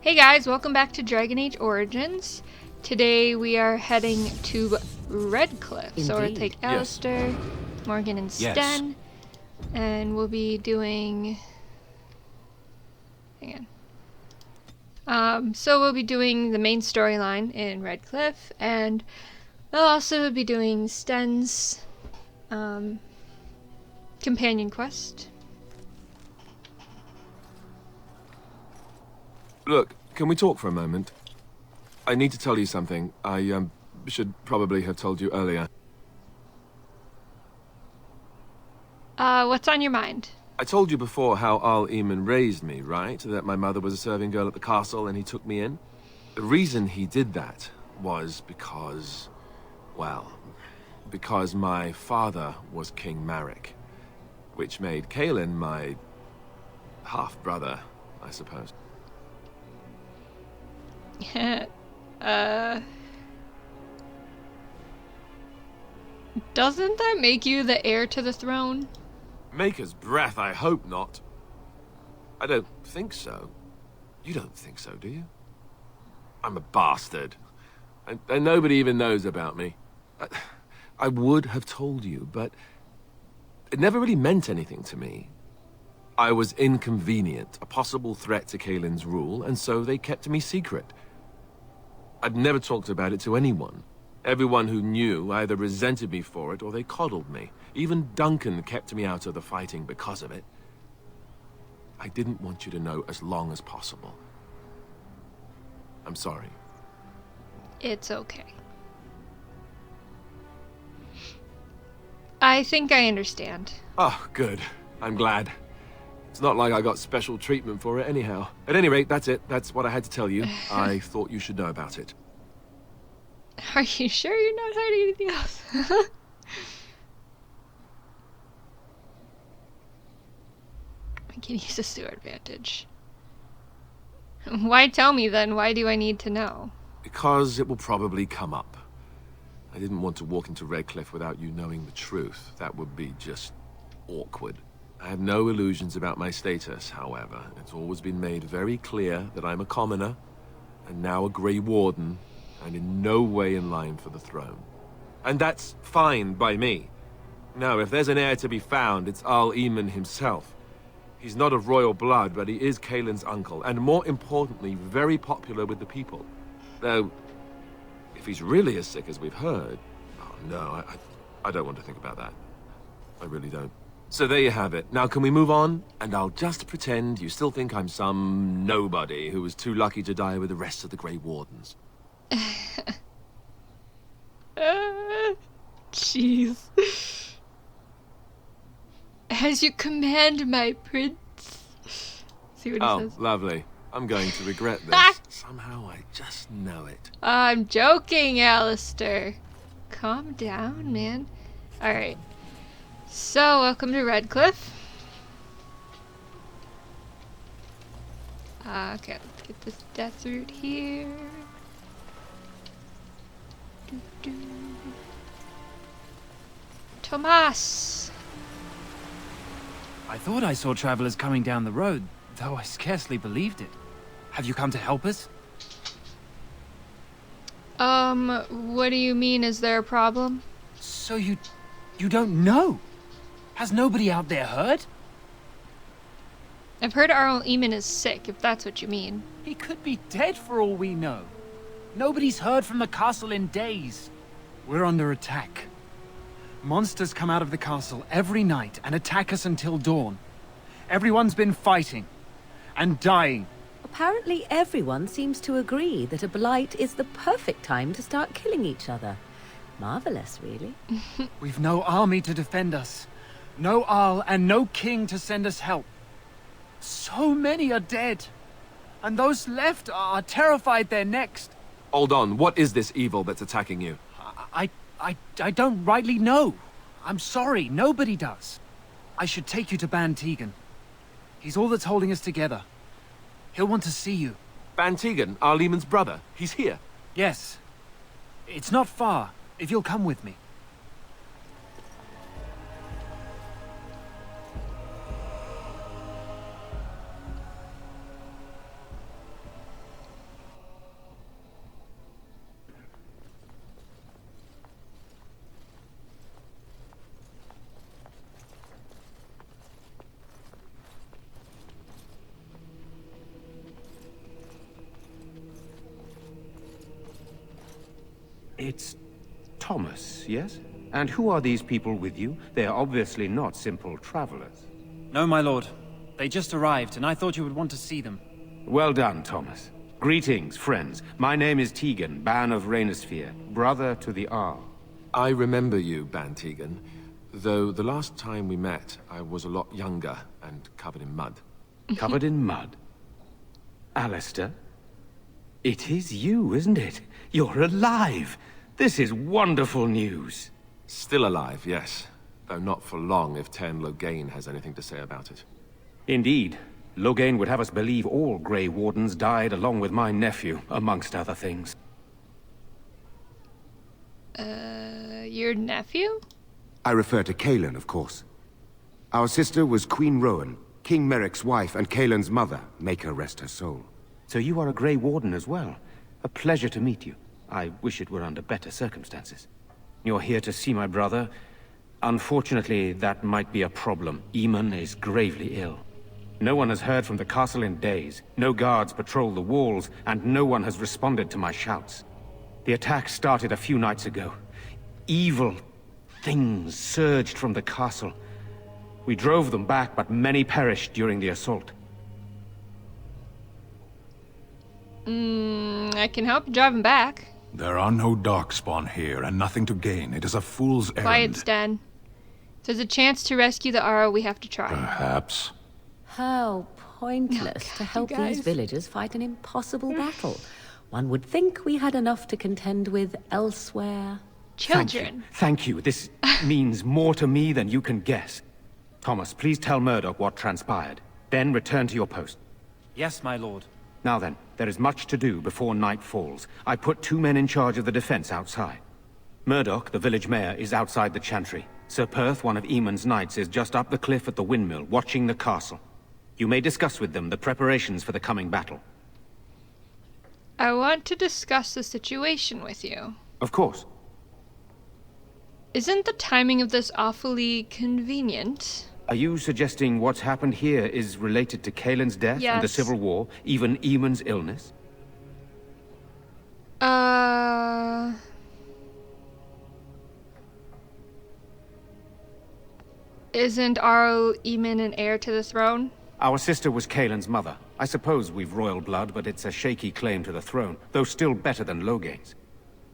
Hey guys, welcome back to Dragon Age Origins. Today we are heading to Redcliffe. So we'll take Alistair, Morgan, and Sten. And we'll be doing... Hang on. So we'll be doing the main storyline in Redcliffe, and we'll also be doing Sten's companion quest. Look, can we talk for a moment? I need to tell you something. I should probably have told you earlier. What's on your mind? I told you before how Al Eamon raised me, right? That my mother was a serving girl at the castle and he took me in. The reason he did that was because... well, because my father was King Marek, which made Kaelin my half-brother, I suppose. Doesn't that make you the heir to the throne? Maker's breath, I hope not. I don't think so. You don't think so, do you? I'm a bastard. And nobody even knows about me. I would have told you, but it never really meant anything to me. I was inconvenient, a possible threat to Kaelin's rule, and so they kept me secret. I'd never talked about it to anyone. Everyone who knew either resented me for it or they coddled me. Even Duncan kept me out of the fighting because of it. I didn't want you to know as long as possible. I'm sorry. It's okay. I think I understand. Oh, good. I'm glad. It's not like I got special treatment for it anyhow. At any rate, that's it. That's what I had to tell you. I thought you should know about it. Are you sure you're not hiding anything else? I can use this to our advantage. Why tell me then? Why do I need to know? Because it will probably come up. I didn't want to walk into Redcliffe without you knowing the truth. That would be just awkward. I have no illusions about my status, however. It's always been made very clear that I'm a commoner, and now a Grey Warden, and in no way in line for the throne. And that's fine by me. Now, if there's an heir to be found, it's Al Eamon himself. He's not of royal blood, but he is Kaelin's uncle, and more importantly, very popular with the people. Though, if he's really as sick as we've heard... oh, no, I don't want to think about that. I really don't. So there you have it. Now can we move on? And I'll just pretend you still think I'm some nobody who was too lucky to die with the rest of the Grey Wardens. Jeez. As you command, my prince. See what he says? Oh, lovely. I'm going to regret this. Somehow I just know it. I'm joking, Alistair. Calm down, man. Alright. So, welcome to Redcliffe. Okay, let's get this death route here. Tomas! I thought I saw travelers coming down the road, though I scarcely believed it. Have you come to help us? What do you mean? Is there a problem? So you don't know? Has nobody out there heard? I've heard Arl Eamon is sick, if that's what you mean. He could be dead for all we know. Nobody's heard from the castle in days. We're under attack. Monsters come out of the castle every night and attack us until dawn. Everyone's been fighting and dying. Apparently everyone seems to agree that a blight is the perfect time to start killing each other. Marvelous, really. We've no army to defend us. No Arl and no king to send us help. So many are dead. And those left are terrified they're next. Hold on, what is this evil that's attacking you? I don't rightly know. I'm sorry, nobody does. I should take you to Ban Tegan. He's all that's holding us together. He'll want to see you. Ban Tegan, Al Eamon's brother. He's here. Yes. It's not far, if you'll come with me. It's Thomas, yes? And who are these people with you? They are obviously not simple travelers. No, my lord. They just arrived, and I thought you would want to see them. Well done, Thomas. Greetings, friends. My name is Tegan, Ban of Rainisfere, brother to the Arl. I remember you, Ban Tegan, though the last time we met, I was a lot younger and covered in mud. Covered in mud? Alistair? It is you, isn't it? You're alive! This is wonderful news. Still alive, yes. Though not for long if Tern Loghain has anything to say about it. Indeed. Loghain would have us believe all Grey Wardens died along with my nephew, amongst other things. Your nephew? I refer to Cailan, of course. Our sister was Queen Rowan, King Merrick's wife and Cailan's mother. Make her rest her soul. So you are a Grey Warden as well. A pleasure to meet you. I wish it were under better circumstances. You're here to see my brother. Unfortunately, that might be a problem. Eamon is gravely ill. No one has heard from the castle in days. No guards patrol the walls, and no one has responded to my shouts. The attack started a few nights ago. Evil things surged from the castle. We drove them back, but many perished during the assault. I can help drive him back. There are no darkspawn here, and nothing to gain. It is a fool's errand. Quiet, Stan. If there's a chance to rescue the Arrow, we have to try. Perhaps. How pointless to help these villagers fight an impossible battle. One would think we had enough to contend with elsewhere. Children. Thank you. This means more to me than you can guess. Thomas, please tell Murdoch what transpired. Then return to your post. Yes, my lord. Now then, there is much to do before night falls. I put 2 men in charge of the defense outside. Murdoch, the village mayor, is outside the chantry. Sir Perth, one of Eamon's knights, is just up the cliff at the windmill, watching the castle. You may discuss with them the preparations for the coming battle. I want to discuss the situation with you. Of course. Isn't the timing of this awfully convenient? Are you suggesting what's happened here is related to Cailan's death and the Yes. Civil War, even Eamon's illness? Isn't Arl Eamon an heir to the throne? Our sister was Cailan's mother. I suppose we've royal blood, but it's a shaky claim to the throne, though still better than Loghain's.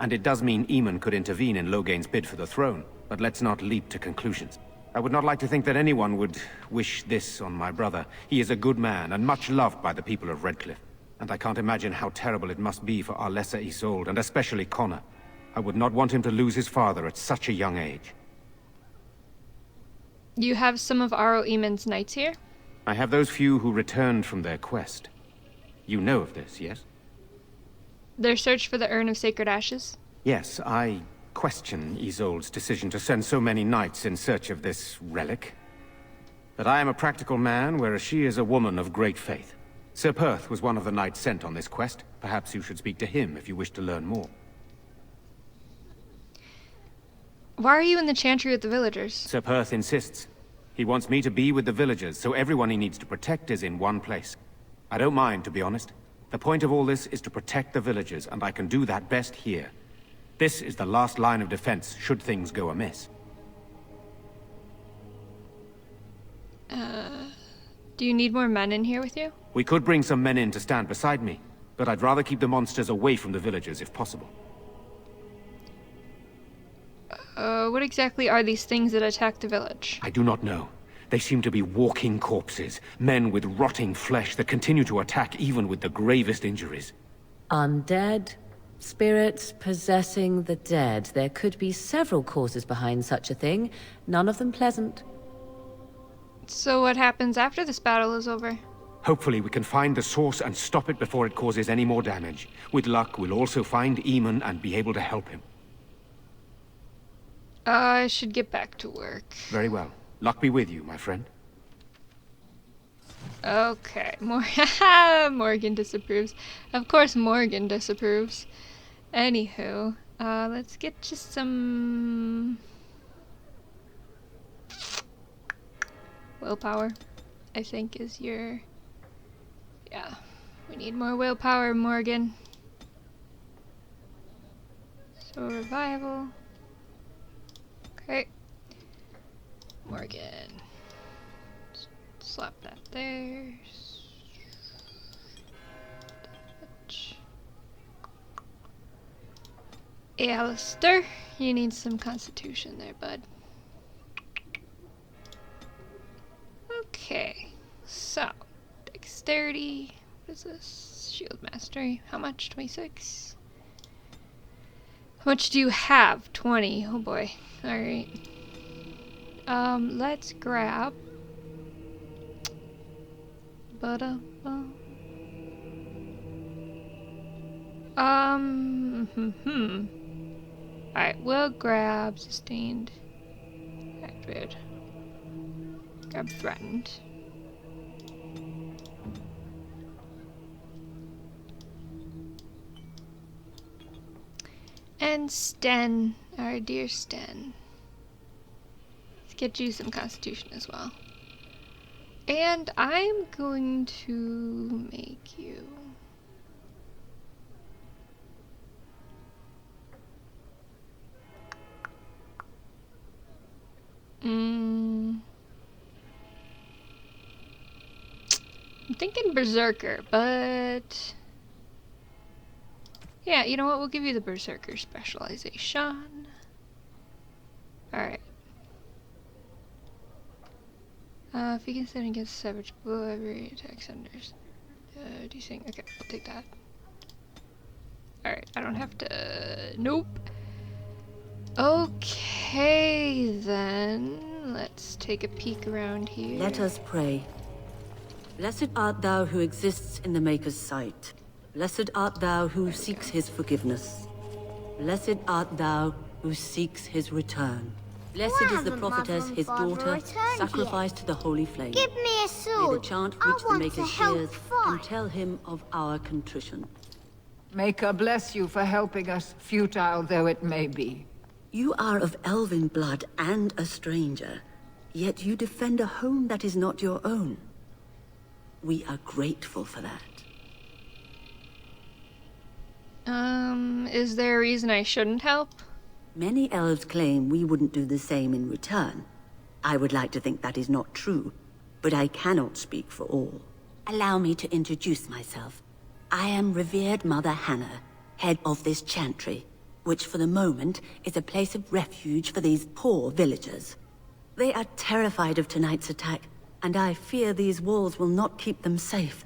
And it does mean Eamon could intervene in Loghain's bid for the throne, but let's not leap to conclusions. I would not like to think that anyone would wish this on my brother. He is a good man, and much loved by the people of Redcliffe. And I can't imagine how terrible it must be for our lesser Isolde, and especially Connor. I would not want him to lose his father at such a young age. You have some of Arl Eamon's knights here? I have those few who returned from their quest. You know of this, yes? Their search for the Urn of Sacred Ashes? Yes, I question Isolde's decision to send so many knights in search of this relic. But I am a practical man, whereas she is a woman of great faith. Sir Perth was one of the knights sent on this quest. Perhaps you should speak to him if you wish to learn more. Why are you in the chantry with the villagers? Sir Perth insists. He wants me to be with the villagers, so everyone he needs to protect is in one place. I don't mind, to be honest. The point of all this is to protect the villagers, and I can do that best here. This is the last line of defense, should things go amiss. Do you need more men in here with you? We could bring some men in to stand beside me, but I'd rather keep the monsters away from the villagers if possible. What exactly are these things that attack the village? I do not know. They seem to be walking corpses, men with rotting flesh that continue to attack even with the gravest injuries. Undead, spirits possessing the dead. There could be several causes behind such a thing, none of them pleasant. So what happens after this battle is over? Hopefully we can find the source and stop it before it causes any more damage. With luck, we'll also find Eamon and be able to help him. I should get back to work. Very well. Luck be with you, my friend. Okay, Morgan disapproves. Of course Morgan disapproves. Anywho, let's get just some willpower, I think is your... Yeah, we need more willpower, Morgan. So revival. Okay. Morgan. Slap that there. Alistair, you need some constitution there, bud. Okay, so dexterity. What is this? Shield mastery. How much? 26. How much do you have? 20. Oh boy. Alright. Let's grab butter. Alright, we'll grab sustained. Activated. Grab threatened. And Sten, our dear Sten. Let's get you some constitution as well. And I'm going to make you I'm thinking Berserker, but yeah, you know what? We'll give you the Berserker specialization. Alright. If you can send against savage blow, every attack senders. Desync. Okay, I'll take that. Alright, I don't have to. Nope. Okay, then. Let's take a peek around here. Let us pray. Blessed art thou who exists in the Maker's sight. Blessed art thou who seeks his forgiveness. Blessed art thou who seeks his return. Blessed is the prophetess, his daughter, sacrificed to the holy flame. Give me a sword. May the chant reach the Maker's ears and tell him of our contrition. Maker bless you for helping us, futile though it may be. You are of elven blood and a stranger, yet you defend a home that is not your own. We are grateful for that. Is there a reason I shouldn't help? Many elves claim we wouldn't do the same in return. I would like to think that is not true, but I cannot speak for all. Allow me to introduce myself. I am revered Mother Hannah, head of this chantry, which for the moment is a place of refuge for these poor villagers. They are terrified of tonight's attack, and I fear these walls will not keep them safe.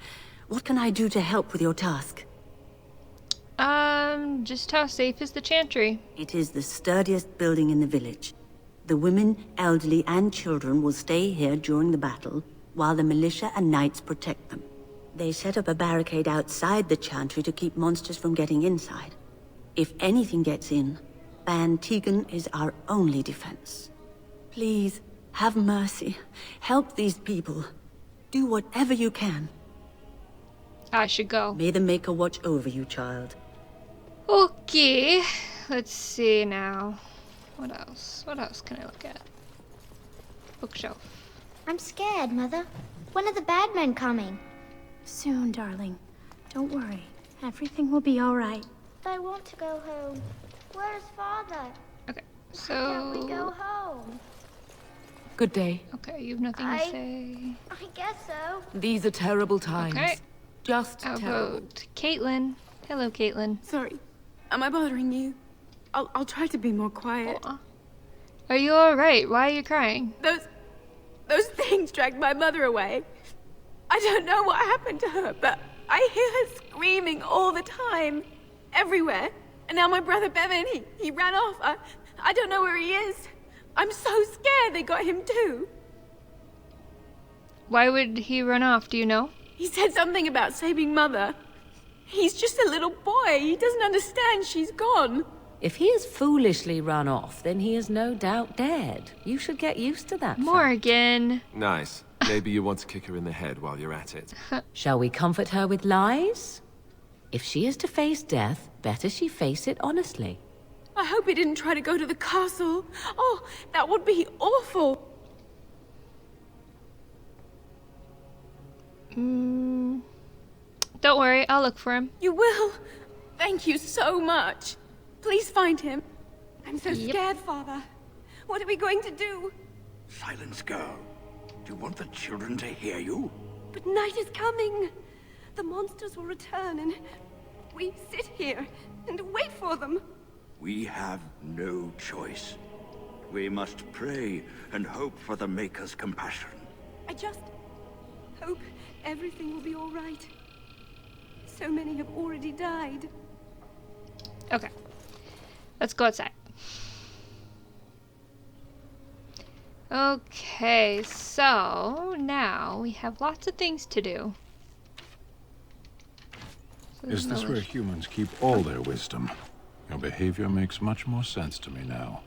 What can I do to help with your task? Just how safe is the chantry? It is the sturdiest building in the village. The women, elderly, and children will stay here during the battle, while the militia and knights protect them. They set up a barricade outside the chantry to keep monsters from getting inside. If anything gets in, Ban Tegan is our only defense. Please, have mercy. Help these people. Do whatever you can. I should go. May the Maker watch over you, child. Okay, let's see now. What else? What else can I look at? Bookshelf. I'm scared, Mother. When are the bad men coming? Soon, darling. Don't worry. Everything will be all right. I want to go home. Where's Father? Okay, so... Why can't we go home? Good day. Okay, you have nothing to say. I guess so. These are terrible times. Okay. Just How terrible. about Caitlin? Hello, Caitlin. Sorry. Am I bothering you? I'll try to be more quiet. Aw. Are you alright? Why are you crying? Those things dragged my mother away. I don't know what happened to her, but I hear her screaming all the time. Everywhere. And now my brother Bevan, he ran off. I don't know where he is. I'm so scared they got him too. Why would he run off? Do you know? He said something about saving Mother. He's just a little boy. He doesn't understand she's gone. If he has foolishly run off, then he is no doubt dead. You should get used to that. Morgan. Nice. Maybe you want to kick her in the head while you're at it. Shall we comfort her with lies? If she is to face death, better she face it honestly. I hope he didn't try to go to the castle. Oh, that would be awful. Don't worry, I'll look for him. You will? Thank you so much. Please find him. I'm so scared, Father. What are we going to do? Silence, girl. Do you want the children to hear you? But night is coming. The monsters will return and we sit here and wait for them. We have no choice. We must pray and hope for the Maker's compassion. I just hope everything will be all right. So many have already died. Okay. Let's go outside. Okay, so now we have lots of things to do. So Is this where humans keep all their wisdom? Your behavior makes much more sense to me now.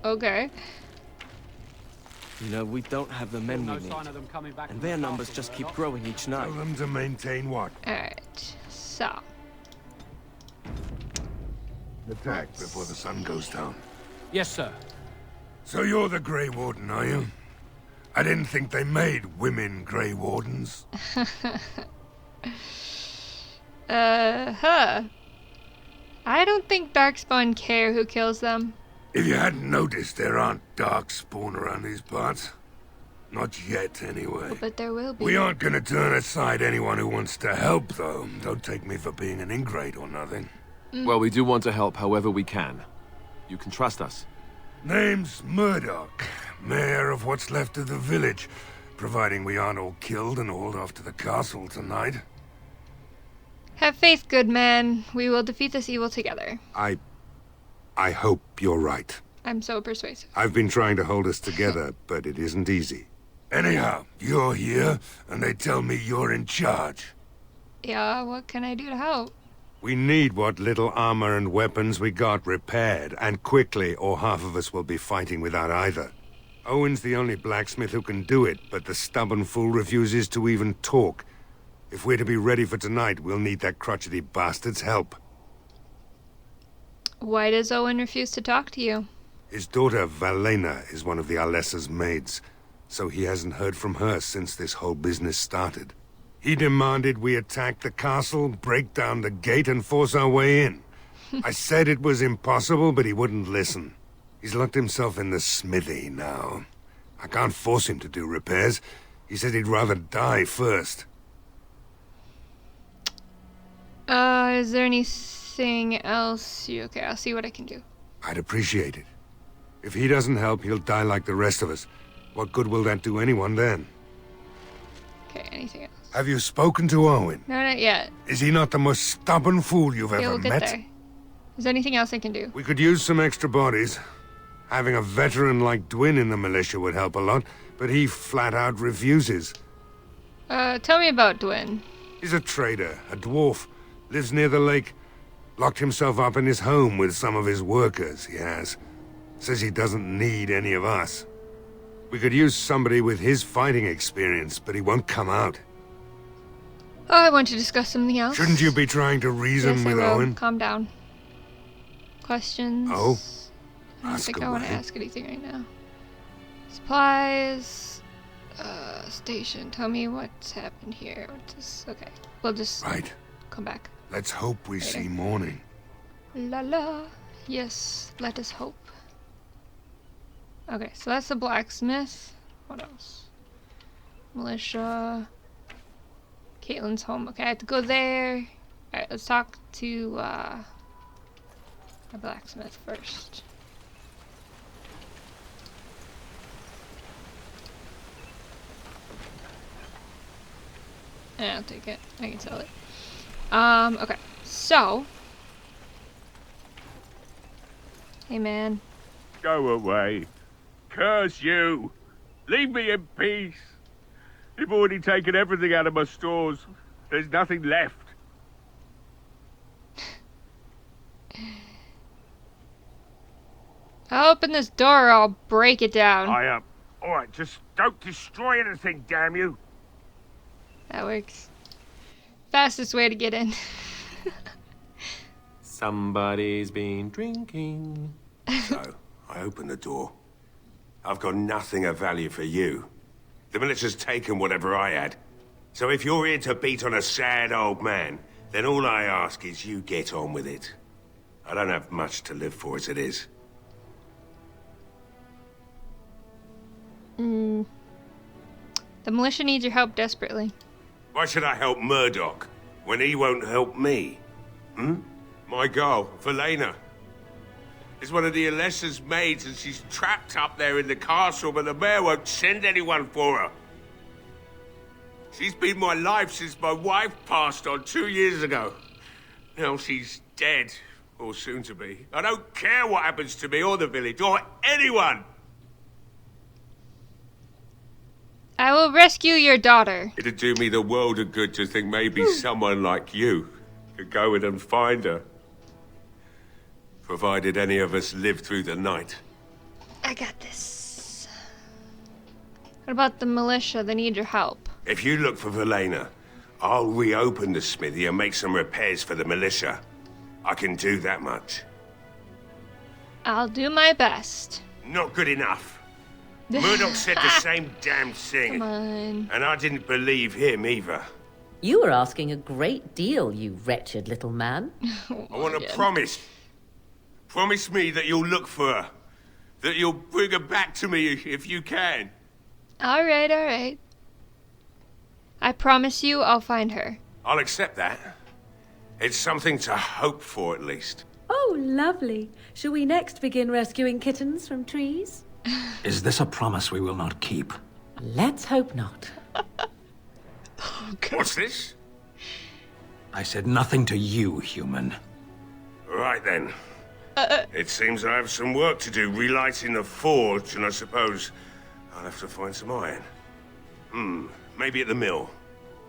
Okay. You know, we don't have the men we need. And their numbers just keep growing each night. Tell them to maintain what? Alright, so. Attack before the sun goes down. Yes, sir. So you're the Grey Warden, are you? I didn't think they made women Grey Wardens. I don't think Darkspawn care who kills them. If you hadn't noticed, there aren't Darkspawn around these parts. Not yet, anyway. But there will be. We aren't gonna turn aside anyone who wants to help, though. Don't take me for being an ingrate or nothing. Well, we do want to help however we can. You can trust us. Name's Murdoch, mayor of what's left of the village, providing we aren't all killed and hauled off to the castle tonight. Have faith, good man. We will defeat this evil together. I hope you're right. I'm so persuasive. I've been trying to hold us together, but it isn't easy. Anyhow, you're here, and they tell me you're in charge. Yeah, what can I do to help? We need what little armor and weapons we got repaired, and quickly, or half of us will be fighting without either. Owen's the only blacksmith who can do it, but the stubborn fool refuses to even talk. If we're to be ready for tonight, we'll need that crotchety bastard's help. Why does Owen refuse to talk to you? His daughter, Valena, is one of the Alessa's maids, so he hasn't heard from her since this whole business started. He demanded we attack the castle, break down the gate, and force our way in. I said it was impossible, but he wouldn't listen. He's locked himself in the smithy now. I can't force him to do repairs. He said he'd rather die first. Is there anything else okay, I'll see what I can do. I'd appreciate it. If he doesn't help, he'll die like the rest of us. What good will that do anyone then? Okay, anything else? Have you spoken to Owen? No, not yet. Is he not the most stubborn fool you've Okay, ever we'll get met? there. Is there anything else I can do? We could use some extra bodies. Having a veteran like Dwin in the militia would help a lot, but he flat out refuses. Tell me about Dwin. He's a trader, a dwarf, lives near the lake. Locked himself up in his home with some of his workers, he has. Says he doesn't need any of us. We could use somebody with his fighting experience, but he won't come out. Oh, I want to discuss something else. Shouldn't you be trying to reason Yes, with I will. Owen? Calm down. Questions? Oh? I don't think I want to away. ask anything right now. Supplies. Station. Tell me what's happened here. What's this? Okay. We'll just Right. come back. Let's hope we Later. see morning. La la. Yes, let us hope. Okay, so that's the blacksmith. What else? Militia. Caitlin's home. Okay, I have to go there. Alright, let's talk to the blacksmith first. I'll take it. I can sell it. Okay. So. Hey, man. Go away. Curse you. Leave me in peace. You've already taken everything out of my stores. There's nothing left. I'll open this door or I'll break it down. Alright, just don't destroy anything, damn you. That works. Fastest way to get in. Somebody's been drinking. So, I open the door. I've got nothing of value for you. The militia's taken whatever I had. So if you're here to beat on a sad old man, then all I ask is you get on with it. I don't have much to live for as it is. The militia needs your help desperately. Why should I help Murdoch when he won't help me? My girl, Valena, is one of the Alessa's maids, and she's trapped up there in the castle, but the mayor won't send anyone for her. She's been my life since my wife passed on 2 years ago. Now she's dead, or soon to be. I don't care what happens to me or the village, or anyone! I will rescue your daughter. It'd do me the world of good to think maybe someone like you could go in and find her. Provided any of us live through the night. I got this. What about the militia? They need your help. If you look for Valena, I'll reopen the smithy and make some repairs for the militia. I can do that much. I'll do my best. Not good enough. Murdoch said the same damn thing. Come on. And I didn't believe him either. You were asking a great deal, you wretched little man. I want a promise. Promise me that you'll look for her. That you'll bring her back to me if you can. All right. I promise you I'll find her. I'll accept that. It's something to hope for, at least. Oh, lovely. Shall we next begin rescuing kittens from trees? Is this a promise we will not keep? Let's hope not. What's this? I said nothing to you, human. Right then. It seems I have some work to do relighting the forge, and I suppose I'll have to find some iron. Maybe at the mill.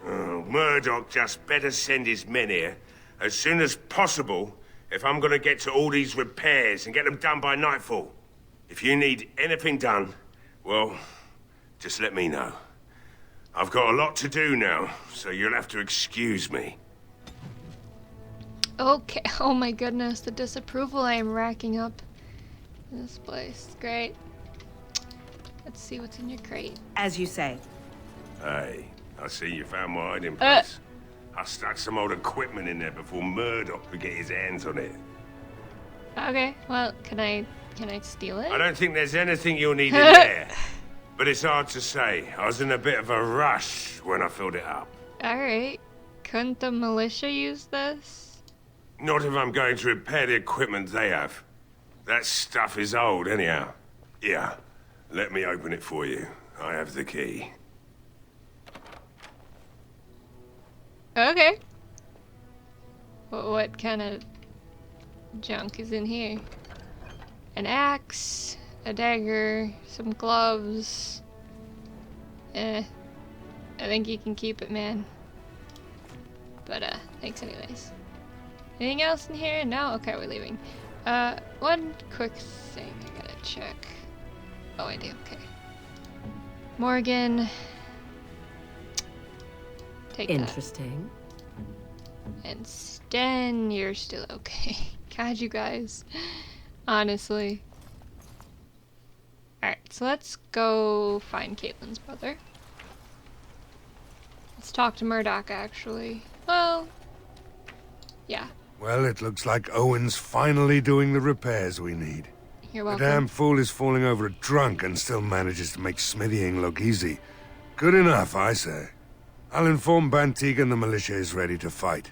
Murdoch just better send his men here as soon as possible if I'm gonna get to all these repairs and get them done by nightfall. If you need anything done, well, just let me know. I've got a lot to do now, so you'll have to excuse me. Okay. Oh my goodness, the disapproval I am racking up in this place. Great. Let's see what's in your crate. As you say. Hey, I see you found my hiding place. I stuck some old equipment in there before Murdoch could get his hands on it. Okay, well, can I steal it? I don't think there's anything you'll need in there. But it's hard to say. I was in a bit of a rush when I filled it up. Alright. Couldn't the militia use this? Not if I'm going to repair the equipment they have. That stuff is old, anyhow. Yeah, let me open it for you. I have the key. Okay. What kind of junk is in here? An axe, a dagger, some gloves. I think you can keep it, man. But, thanks anyways. Anything else in here? No? Okay, we're leaving. One quick thing I gotta check. Oh, I do, okay. Morgan. Take Interesting. that. And Sten, you're still okay. God, you guys. Honestly. Alright, so let's go find Caitlyn's brother. Let's talk to Murdoch, actually. Well, yeah. Well, it looks like Owen's finally doing the repairs we need. You're welcome. The damn fool is falling over drunk and still manages to make smithying look easy. Good enough, I say. I'll inform Bantig and the militia is ready to fight.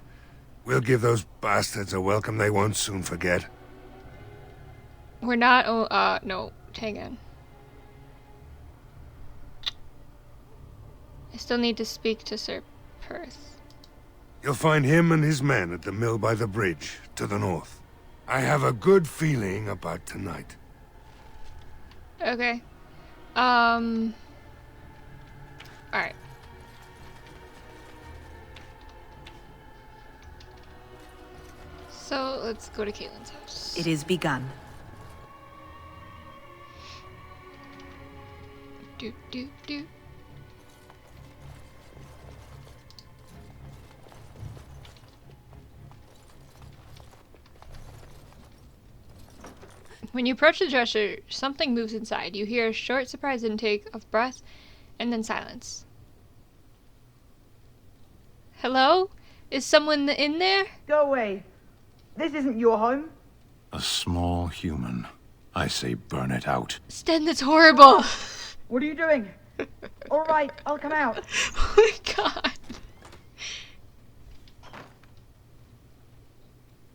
We'll give those bastards a welcome they won't soon forget. We're not, no, hang on. I still need to speak to Sir Perth. You'll find him and his men at the mill by the bridge, to the north. I have a good feeling about tonight. Okay. Alright. So, let's go to Caitlyn's house. It is begun. Do, do, do. When you approach the dresser, something moves inside. You hear a short, surprised intake of breath, and then silence. Hello? Is someone in there? Go away. This isn't your home. A small human. I say burn it out. Sten, that's horrible. What are you doing? All right, I'll come out. Oh my god.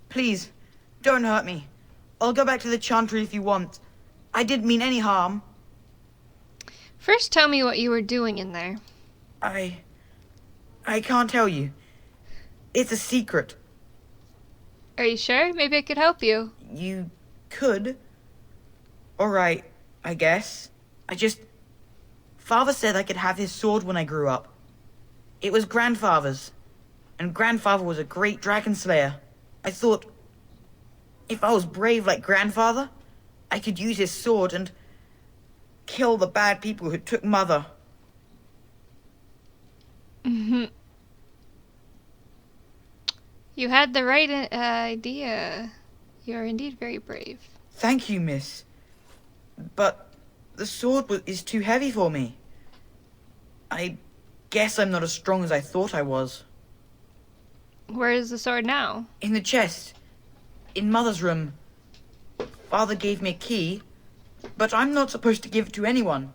Please, don't hurt me. I'll go back to the Chantry if you want. I didn't mean any harm. First, tell me what you were doing in there. I can't tell you. It's a secret. Are you sure? Maybe I could help you. You could. All right, I guess. Father said I could have his sword when I grew up. It was Grandfather's, and Grandfather was a great dragon slayer. I thought, if I was brave like Grandfather, I could use his sword and kill the bad people who took Mother. Mm-hmm. You had the right idea. You are indeed very brave. Thank you, miss. But the sword is too heavy for me. I guess I'm not as strong as I thought I was. Where is the sword now? In the chest. In Mother's room. Father gave me a key, but I'm not supposed to give it to anyone.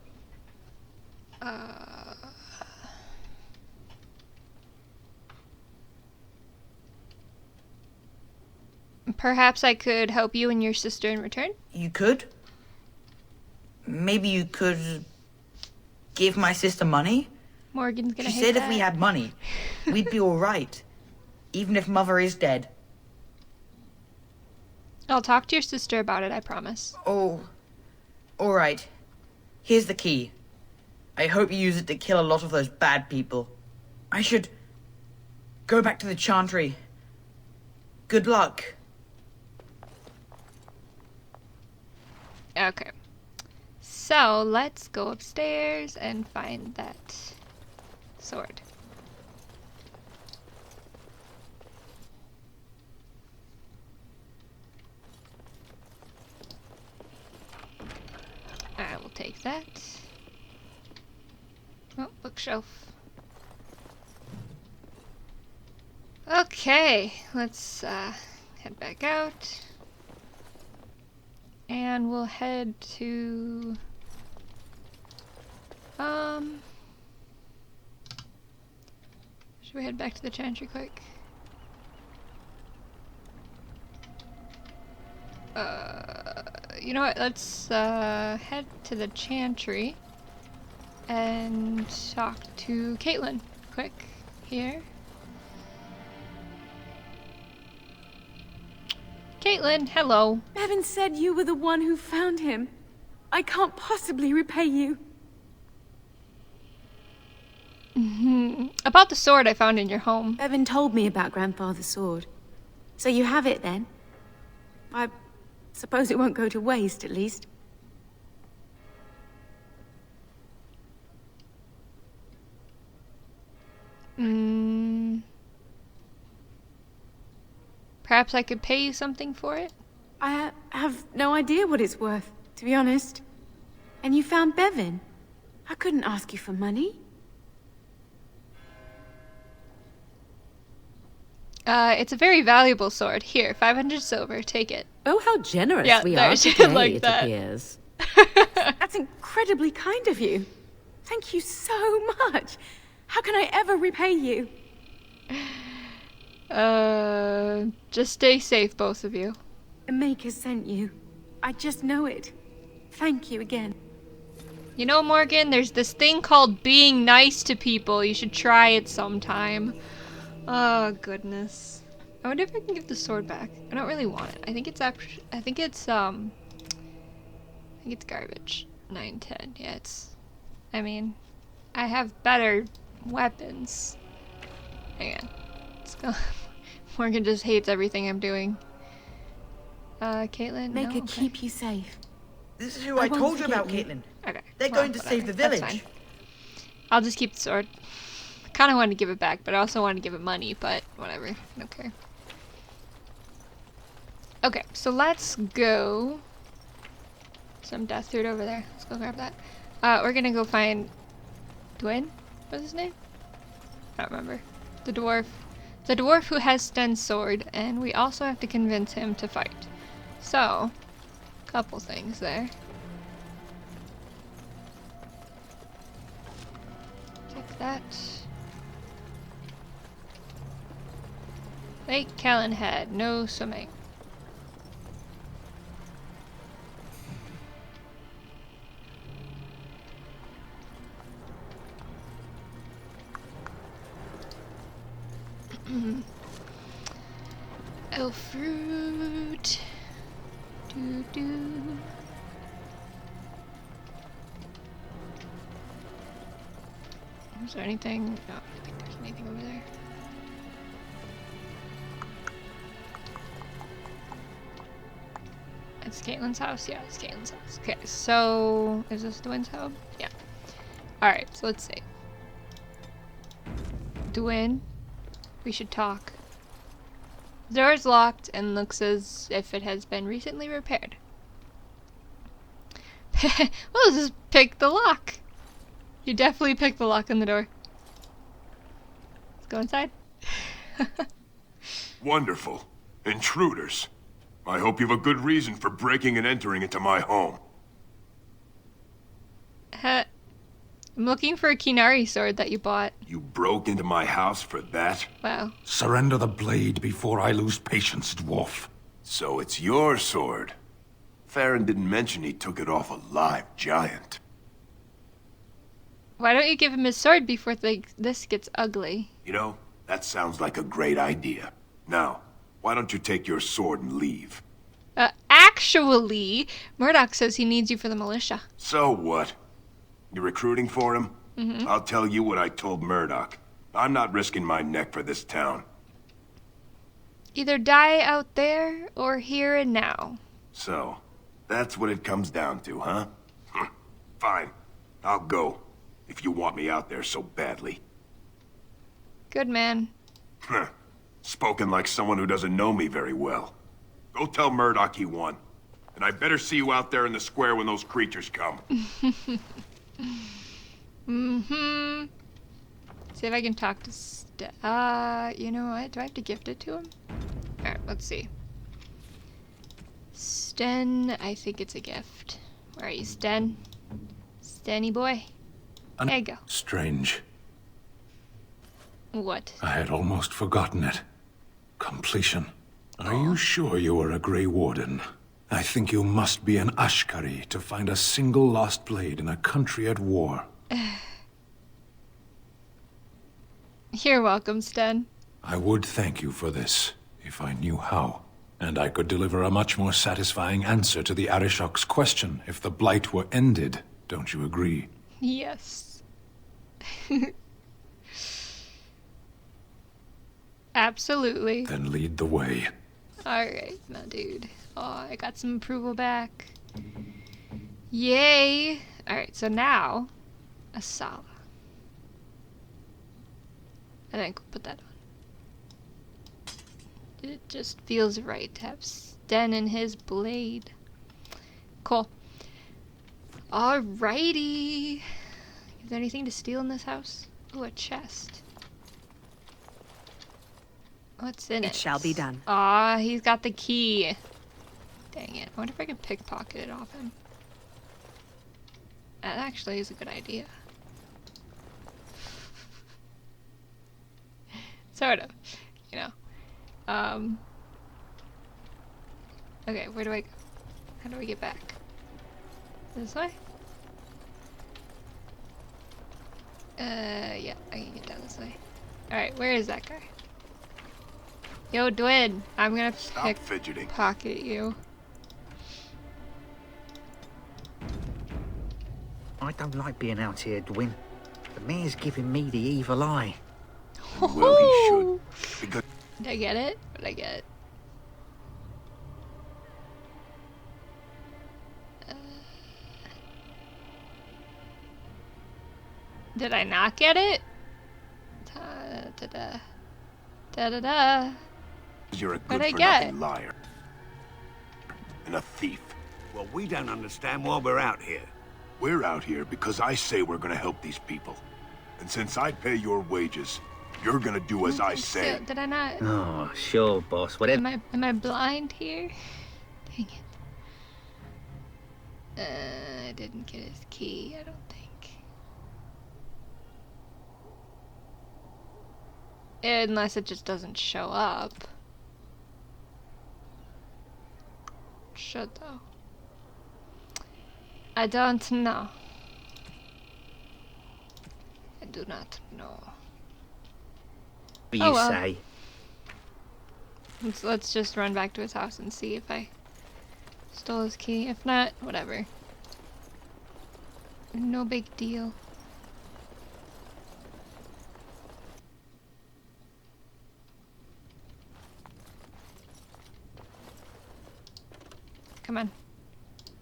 Perhaps I could help you and your sister in return? You could? Maybe you could give my sister money? Morgan's gonna hate She said that. if we had money, we'd be all right. Even if Mother is dead. I'll talk to your sister about it, I promise. Oh, all right. Here's the key. I hope you use it to kill a lot of those bad people. I should go back to the Chantry. Good luck. Okay. So, let's go upstairs and find that sword. I will take that. Oh, bookshelf. Okay, let's head back out. And we'll head to... Should we head back to the Chantry quick? You know what, let's head to the Chantry and talk to Caitlin quick here. Caitlin, hello. Bevan said you were the one who found him. I can't possibly repay you. About the sword I found in your home. Bevan told me about Grandfather's sword. So you have it then? I suppose it won't go to waste, at least. Perhaps I could pay you something for it? I have no idea what it's worth, to be honest. And you found Bevan. I couldn't ask you for money. It's a very valuable sword. Here, 500 silver. Take it. Oh, how generous we there, are she today, did like it that. appears. That's incredibly kind of you. Thank you so much. How can I ever repay you? Just stay safe, both of you. The Maker sent you. I just know it. Thank you again. You know, Morgan, there's this thing called being nice to people. You should try it sometime. Oh, goodness. I wonder if I can give the sword back. I don't really want it. I think it's garbage. 910. Yeah, I mean, I have better weapons. Hang on. Let's go. Morgan just hates everything I'm doing. Caitlin, Make no? her keep you safe. This is who I told you about, Caitlin. Okay. They're going to save the That's village. fine. I'll just keep the sword. I kind of wanted to give it back, but I also wanted to give it money, but whatever. I don't care. Okay, so let's go. Some death fruit over there. Let's go grab that. We're gonna go find Dwayne? What's his name? I don't remember. The dwarf. The dwarf who has Sten's sword, and we also have to convince him to fight. So, couple things there. Take that. Lake Callanhead, no swimming. Elf fruit. Doo-doo. Is there anything? No, I don't think there's anything over there. It's Caitlin's house? Yeah, it's Caitlin's house. Okay, so is this Dwyn's home? Yeah. Alright, so let's see. Dwyn, we should talk. The door is locked and looks as if it has been recently repaired. Well, just pick the lock. You definitely picked the lock on the door. Let's go inside. Wonderful. Intruders. I hope you have a good reason for breaking and entering into my home. I'm looking for a Kinari sword that you bought. You broke into my house for that? Wow. Surrender the blade before I lose patience, dwarf. So it's your sword. Farron didn't mention he took it off a live giant. Why don't you give him his sword before this gets ugly? You know, that sounds like a great idea. Now, why don't you take your sword and leave? Actually, Murdoch says he needs you for the militia. So what? You recruiting for him? Mm-hmm. I'll tell you what I told Murdoch. I'm not risking my neck for this town. Either die out there or here and now. So, that's what it comes down to, huh? Fine. I'll go. If you want me out there so badly. Good man. Spoken like someone who doesn't know me very well. Go tell Murdoch he won. And I better see you out there in the square when those creatures come. Mm-hmm. See if I can talk to you know what? Do I have to gift it to him? Alright, let's see. Sten, I think it's a gift. Where are you, Sten? Stenny boy. There you go. Strange. What? I had almost forgotten it. Completion. Are you sure you are a Grey Warden? I think you must be an Ashkari to find a single lost blade in a country at war. You're welcome, Sten. I would thank you for this, if I knew how. And I could deliver a much more satisfying answer to the Arishok's question if the Blight were ended. Don't you agree? Yes. Absolutely. Then lead the way. Alright, now dude. Oh, I got some approval back. Yay! Alright, so now, Asala. I think we'll put that on. It just feels right to have Sten and his blade. Cool. Alrighty. Is there anything to steal in this house? Ooh, a chest. What's in it? It shall be done. Aw, he's got the key. Dang it. I wonder if I can pickpocket it off him. That actually is a good idea. Sort of. You know. Okay, where do I go? How do we get back? This way? Yeah, I can get down this way. Alright, where is that guy? Yo, Dwyn, I'm gonna pickpocket you. I don't like being out here, Dwyn. The mayor's giving me the evil eye. Well, he should. Because Did I get it? What did I get? Did I not get it? Da-da-da. Da-da-da. you're a What'd I good-for-nothing liar. And a thief. Well, we don't understand why we're out here. We're out here because I say we're gonna help these people. And since I pay your wages, you're gonna do as I say. Did I not? Oh, sure, boss. Whatever. Am I blind here? Dang it. I didn't get his key, I don't think. Unless it just doesn't show up. Should though. I don't know. I do not know. What do you say? Let's just run back to his house and see if I stole his key. If not, whatever. No big deal. Come on.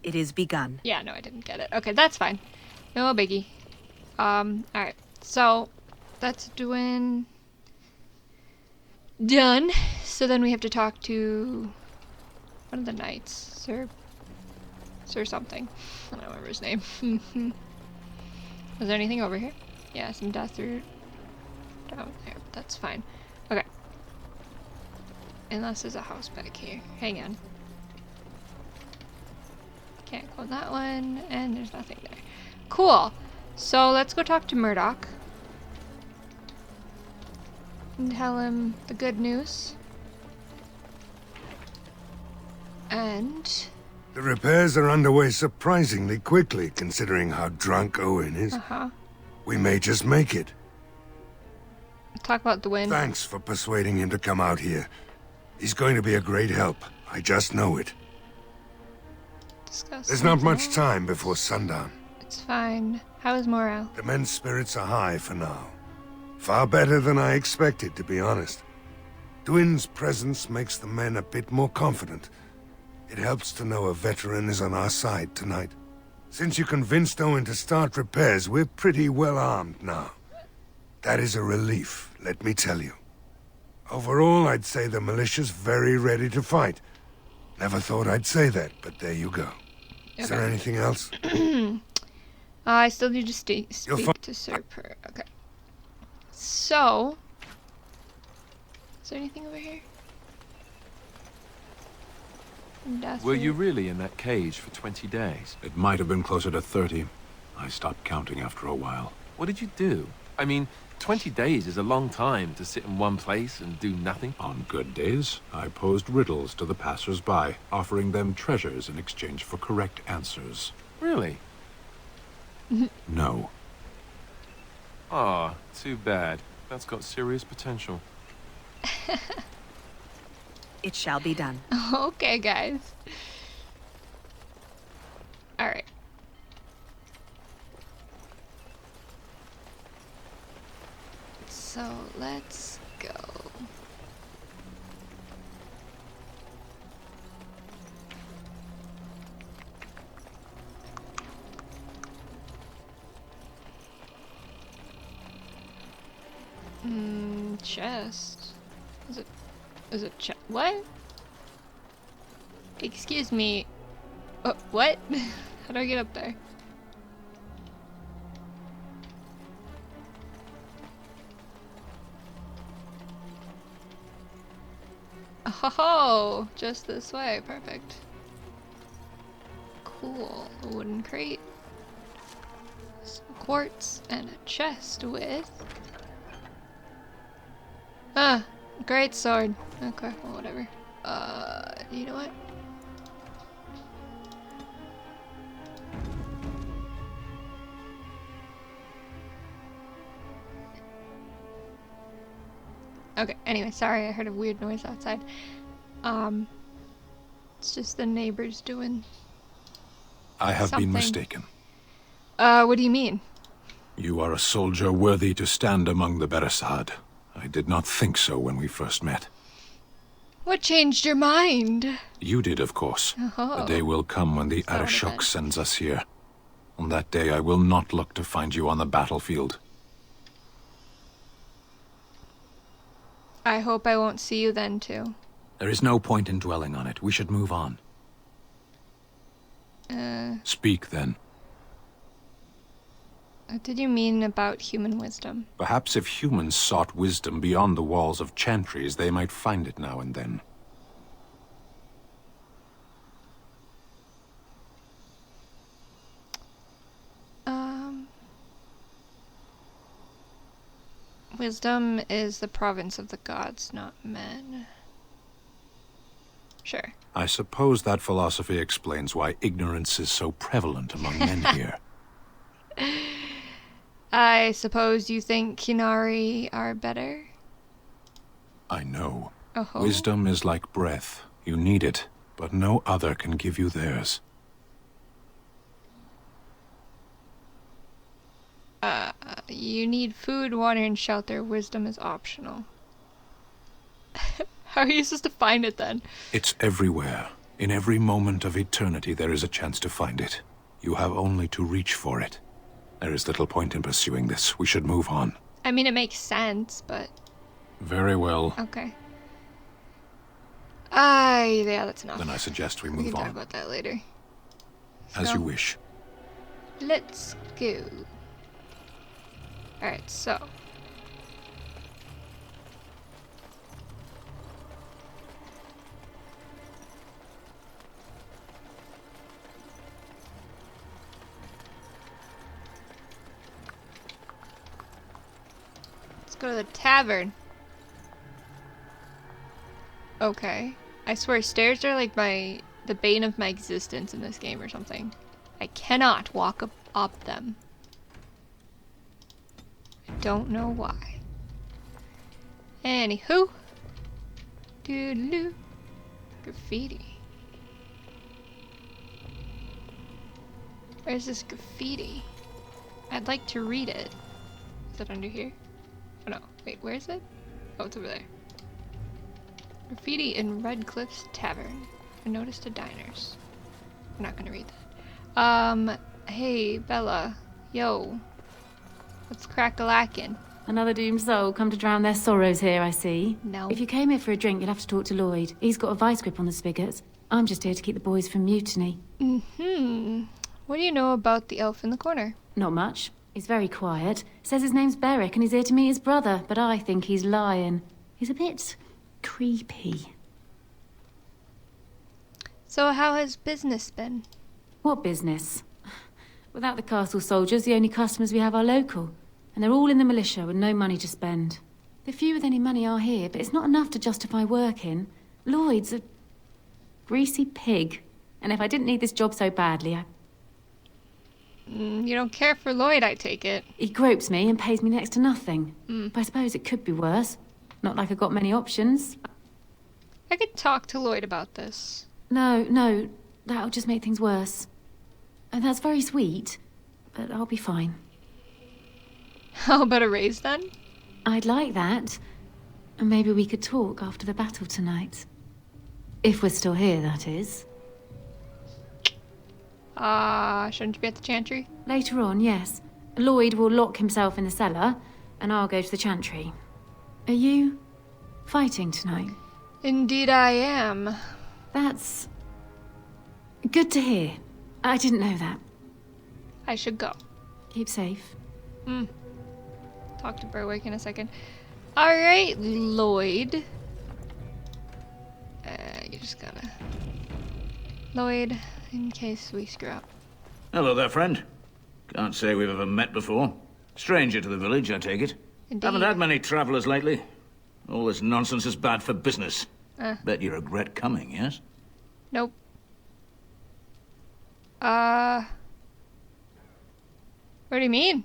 It is begun. Yeah, no, I didn't get it. Okay, that's fine. No biggie. Alright. So, that's done. So then we have to talk to one of the knights. Sir something. I don't remember his name. Is there anything over here? Yeah, some dust are down there, but that's fine. Okay. Unless there's a house back here. Hang on. Can't go in that one, and there's nothing there. Cool. So let's go talk to Murdoch. And tell him the good news. And... The repairs are underway surprisingly quickly, considering how drunk Owen is. Uh-huh. We may just make it. Talk about the wind. Thanks for persuading him to come out here. He's going to be a great help. I just know it. There's not much time before sundown. It's fine. How is morale? The men's spirits are high for now. Far better than I expected, to be honest. Dwin's presence makes the men a bit more confident. It helps to know a veteran is on our side tonight. Since you convinced Owen to start repairs, we're pretty well armed now. That is a relief, let me tell you. Overall, I'd say the militia's very ready to fight. Never thought I'd say that, but there you go. Okay. Is there anything else? I still need to speak to Sir Per. Okay. So... Is there anything over here? Were you really in that cage for 20 days? It might have been closer to 30. I stopped counting after a while. What did you do? I mean, 20 days is a long time to sit in one place and do nothing. On good days, I posed riddles to the passers-by, offering them treasures in exchange for correct answers. Really? No. Ah, too bad. That's got serious potential. It shall be done. Okay, guys. Alright. So, let's go. Chest. Is it chest? What? Excuse me. What? How do I get up there? Oh, just this way. Perfect. Cool. A wooden crate. Some quartz and a chest with... Ah, great sword. Okay, well, whatever. You know what? Okay, anyway, sorry, I heard a weird noise outside. It's just the neighbors doing I have something. been mistaken. What do you mean? You are a soldier worthy to stand among the Beresad. I did not think so when we first met. What changed your mind? You did, of course. Oh. The day will come when the Arishok sends us here. On that day, I will not look to find you on the battlefield. I hope I won't see you then, too. There is no point in dwelling on it. We should move on. Speak, then. What did you mean about human wisdom? Perhaps if humans sought wisdom beyond the walls of chantries, they might find it now and then. Wisdom is the province of the gods, not men. Sure. I suppose that philosophy explains why ignorance is so prevalent among men here. I suppose you think Kinari are better? I know. Oh-ho. Wisdom is like breath. You need it, but no other can give you theirs. You need food, water, and shelter. Wisdom is optional. How are you supposed to find it then? It's everywhere. In every moment of eternity, there is a chance to find it. You have only to reach for it. There is little point in pursuing this. We should move on. I mean, it makes sense, but... Very well. Okay. Yeah, that's enough. Then I suggest we We move can talk on. about that later. As So, you wish. Let's go. Alright, so... Let's go to the tavern. Okay. I swear, stairs are like the bane of my existence in this game or something. I cannot walk up them. I don't know why. Anywho. Doodaloo. Graffiti. Where's this graffiti? I'd like to read it. Is it under here? Oh no. Wait, where is it? Oh, it's over there. Graffiti in Redcliffe's Tavern. I noticed a diners. I'm not gonna read that. Hey, Bella. Yo. What's crack-a-lackin'? Another doomed soul come to drown their sorrows here, I see. No. If you came here for a drink, you'll have to talk to Lloyd. He's got a vice grip on the spigots. I'm just here to keep the boys from mutiny. Mm-hmm. What do you know about the elf in the corner? Not much. He's very quiet. Says his name's Beric and he's here to meet his brother, but I think he's lying. He's a bit creepy. So how has business been? What business? Without the castle soldiers, the only customers we have are local. And they're all in the militia with no money to spend. The few with any money are here, but it's not enough to justify working. Lloyd's a greasy pig. And if I didn't need this job so badly, You don't care for Lloyd, I take it. he gropes me and pays me next to nothing. Mm. But I suppose it could be worse. Not like I've got many options. I could talk to Lloyd about this. No, that'll just make things worse. And that's very sweet, but I'll be fine. How about a raise then? I'd like that. And maybe we could talk after the battle tonight. If we're still here, that is. Shouldn't you be at the chantry? Later on, yes. Lloyd will lock himself in the cellar, and I'll go to the chantry. Are you fighting tonight? Indeed I am. That's good to hear. I didn't know that. I should go. Keep safe. Talk to Berwick in a second. Alright, Lloyd. You just gotta... Lloyd, in case we screw up. Hello there, friend. Can't say we've ever met before. Stranger to the village, I take it. Indeed. Haven't had many travelers lately. All this nonsense is bad for business. Bet you regret coming, yes? Nope. What do you mean?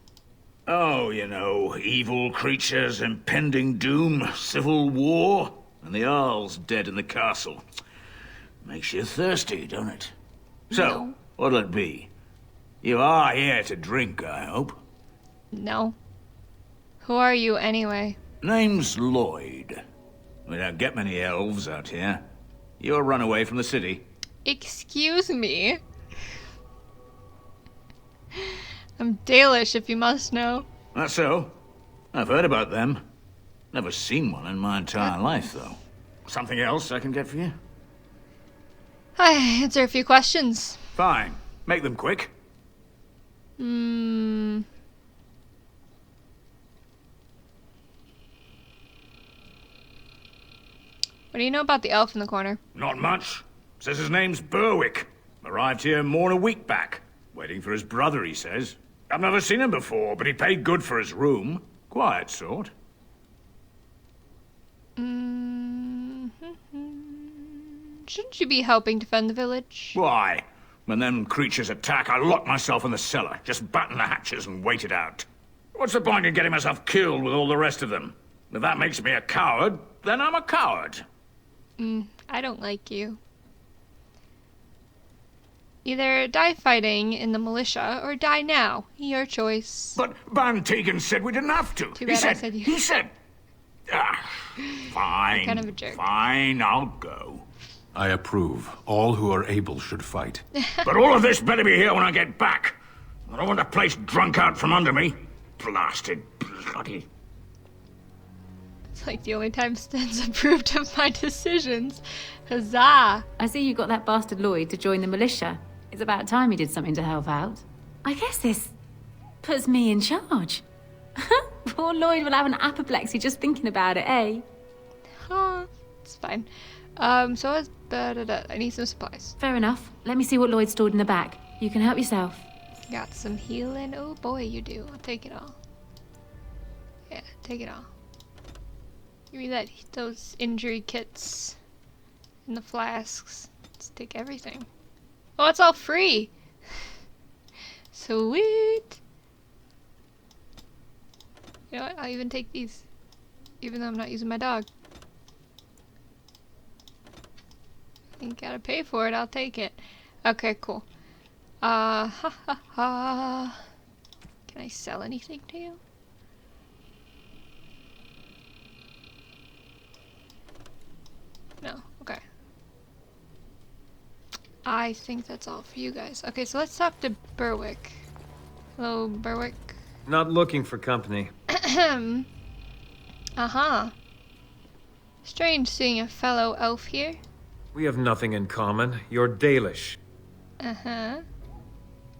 Oh, you know, evil creatures, impending doom, civil war, and the Earl's dead in the castle. Makes you thirsty, don't it? So, No. what'll it be? You are here to drink, I hope. No. Who are you anyway? Name's Lloyd. We don't get many elves out here. You're a runaway from the city. Excuse me. I'm Dalish, if you must know. That's so. I've heard about them. Never seen one in my entire life, though. Something else I can get for you? I answer a few questions. Fine. Make them quick. What do you know about the elf in the corner? Not much. Says his name's Berwick. Arrived here more than a week back. Waiting for his brother, he says. I've never seen him before, but he paid good for his room. Quiet sort. Shouldn't you be helping defend the village? Why? When them creatures attack, I lock myself in the cellar, just batten the hatches and wait it out. What's the point in getting myself killed with all the rest of them? If that makes me a coward, then I'm a coward. I don't like you. Either die fighting in the militia, or die now. Your choice. But Van Tegan said we didn't have to. Too bad I said you. He said... Fine. You're kind of a jerk. Fine, I'll go. I approve. All who are able should fight. But all of this better be here when I get back. I don't want the place drunk out from under me. Blasted bloody... It's like the only time Sten's approved of my decisions. Huzzah! I see you got that bastard Lloyd to join the militia. It's about time he did something to help out. I guess this puts me in charge. Poor Lloyd will have an apoplexy just thinking about it, eh? It's fine. So it's... I need some supplies. Fair enough. Let me see what Lloyd stored in the back. You can help yourself. Got some healing. Oh boy, you do. I'll take it all. Yeah, take it all. Give me those injury kits and the flasks. Let's take everything. Oh, it's all free. Sweet. You know what? I'll even take these, even though I'm not using my dog. You gotta pay for it. I'll take it. Okay, cool. Ha ha ha. Can I sell anything to you? No. Okay. I think that's all for you guys. Okay, so let's talk to Berwick. Hello, Berwick. Not looking for company. Uh-huh. Strange seeing a fellow elf here. We have nothing in common. You're Dalish. Uh-huh.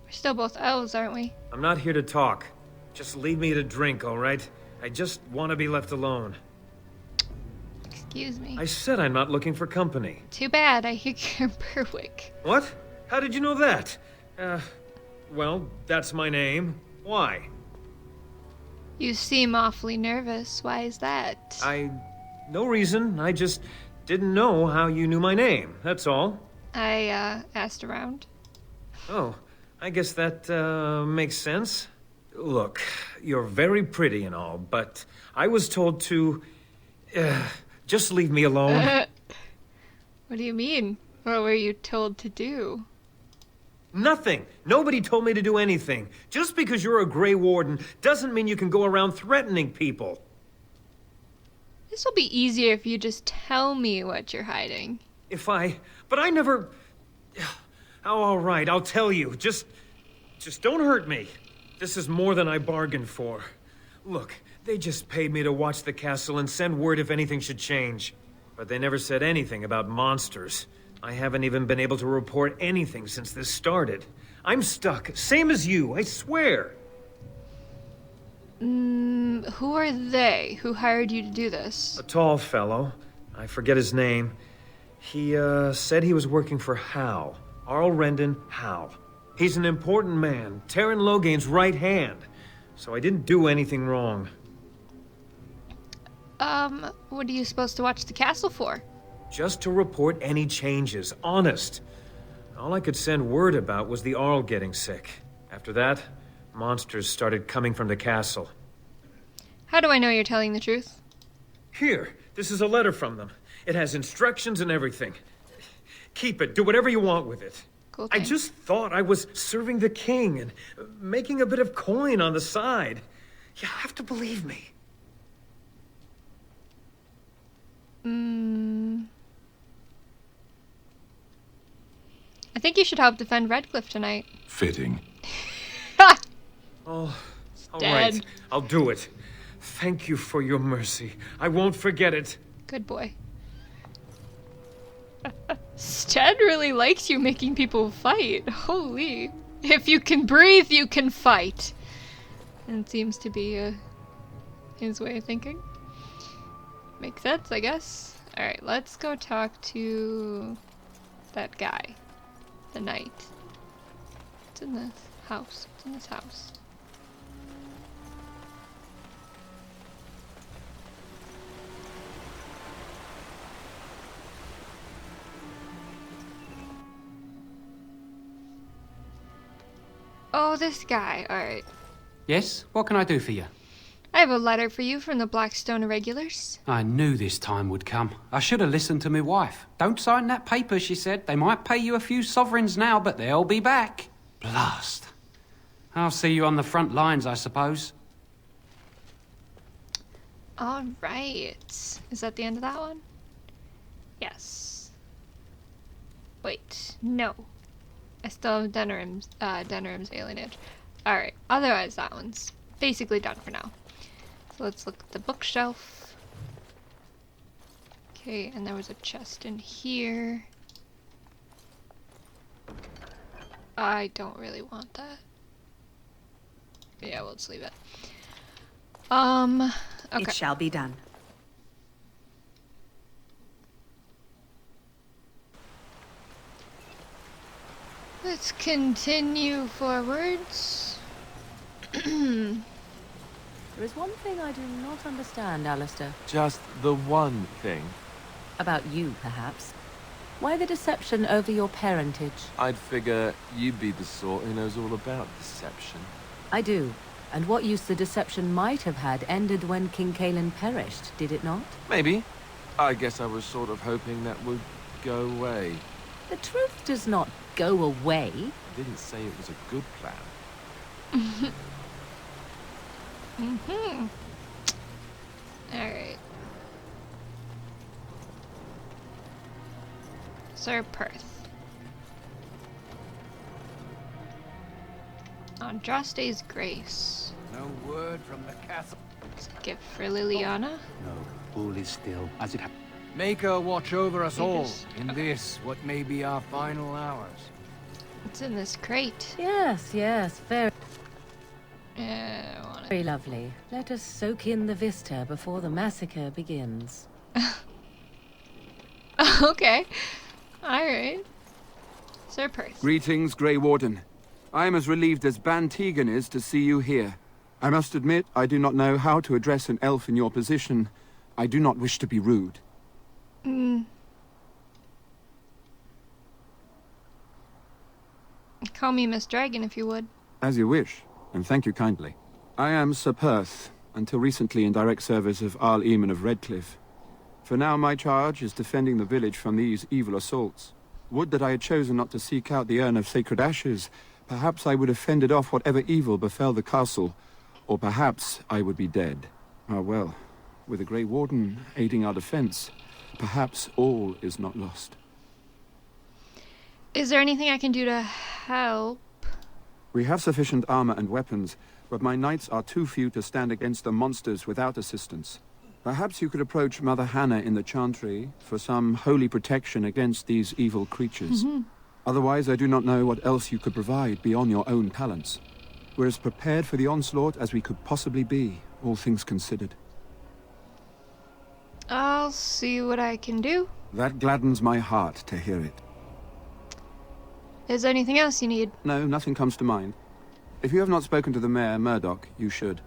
We're still both elves, aren't we? I'm not here to talk. Just leave me to drink, all right? I just want to be left alone. Excuse me. I said I'm not looking for company. Too bad. I hear you're Berwick. What? How did you know that? Well, that's my name. Why? You seem awfully nervous. Why is that? No reason. I just didn't know how you knew my name. That's all. I, asked around. Oh, I guess that, makes sense. Look, you're very pretty and all, but I was told to... just leave me alone. What do you mean? What were you told to do? Nothing. Nobody told me to do anything. Just because you're a Grey Warden doesn't mean you can go around threatening people. This will be easier if you just tell me what you're hiding. But I never... Oh, all right, I'll tell you. Just don't hurt me. This is more than I bargained for. Look, they just paid me to watch the castle and send word if anything should change. But they never said anything about monsters. I haven't even been able to report anything since this started. I'm stuck, same as you, I swear. Who are they? Who hired you to do this? A tall fellow. I forget his name. He, said he was working for Hal. Arl Rendon Hal. He's an important man, Terran Loghain's right hand. So I didn't do anything wrong. What are you supposed to watch the castle for? Just to report any changes, honest. All I could send word about was the Arl getting sick. After that, monsters started coming from the castle. How do I know you're telling the truth? Here, this is a letter from them. It has instructions and everything. Keep it, do whatever you want with it. Cool, I just thought I was serving the king and making a bit of coin on the side. You have to believe me. I think you should help defend Redcliffe tonight. Fitting. Oh, all dead. right. I'll do it. Thank you for your mercy. I won't forget it. Good boy. Sted really likes you making people fight. Holy. If you can breathe, you can fight. And it seems to be his way of thinking. Makes sense, I guess. Alright, let's go talk to that guy. The knight. What's in this house? What's in this house? Oh, this guy. Alright. Yes? What can I do for you? I have a letter for you from the Blackstone Irregulars. I knew this time would come. I should have listened to my wife. Don't sign that paper, she said. They might pay you a few sovereigns now, but they'll be back. Blast. I'll see you on the front lines, I suppose. Alright. Is that the end of that one? Yes. Wait, no. I still have Denerim's alienage. Alright, otherwise that one's basically done for now. So let's look at the bookshelf. Okay, and there was a chest in here. I don't really want that. Yeah, we'll just leave it. Okay. It shall be done. Let's continue forwards. There is one thing I do not understand, Alistair. Just the one thing. About you, perhaps. Why the deception over your parentage? I'd figure you'd be the sort who knows all about deception. I do. And what use the deception might have had ended when King Cailan perished, did it not? Maybe. I guess I was sort of hoping that would go away. The truth does not go away. I didn't say it was a good plan. Alright. Sir Perth. Andraste's Grace. No word from the castle. Gift for Liliana. No, all is still as it happened. Make her watch over us all in this, what may be our final hours. It's in this crate. Yes, yes, very I want it. very lovely. Let us soak in the vista before the massacre begins. Okay. Alright. Sir Perth. Greetings, Grey Warden. I am as relieved as Ban Tegan is to see you here. I must admit, I do not know how to address an elf in your position. I do not wish to be rude. Call me Miss Dragon if you would. As you wish, and thank you kindly. I am Sir Perth, until recently in direct service of Arl Eamon of Redcliffe. For now my charge is defending the village from these evil assaults. Would that I had chosen not to seek out the urn of sacred ashes. Perhaps I would have fended off whatever evil befell the castle, or perhaps I would be dead. Ah well, with the Grey Warden aiding our defense, perhaps all is not lost. Is there anything I can do to help? We have sufficient armor and weapons, but my knights are too few to stand against the monsters without assistance. Perhaps you could approach Mother Hannah in the Chantry for some holy protection against these evil creatures. Otherwise, I do not know what else you could provide beyond your own talents. We're as prepared for the onslaught as we could possibly be, all things considered. I'll see what I can do. That gladdens my heart to hear it. Is there anything else you need? No, nothing comes to mind. If you have not spoken to the mayor, Murdoch, you should.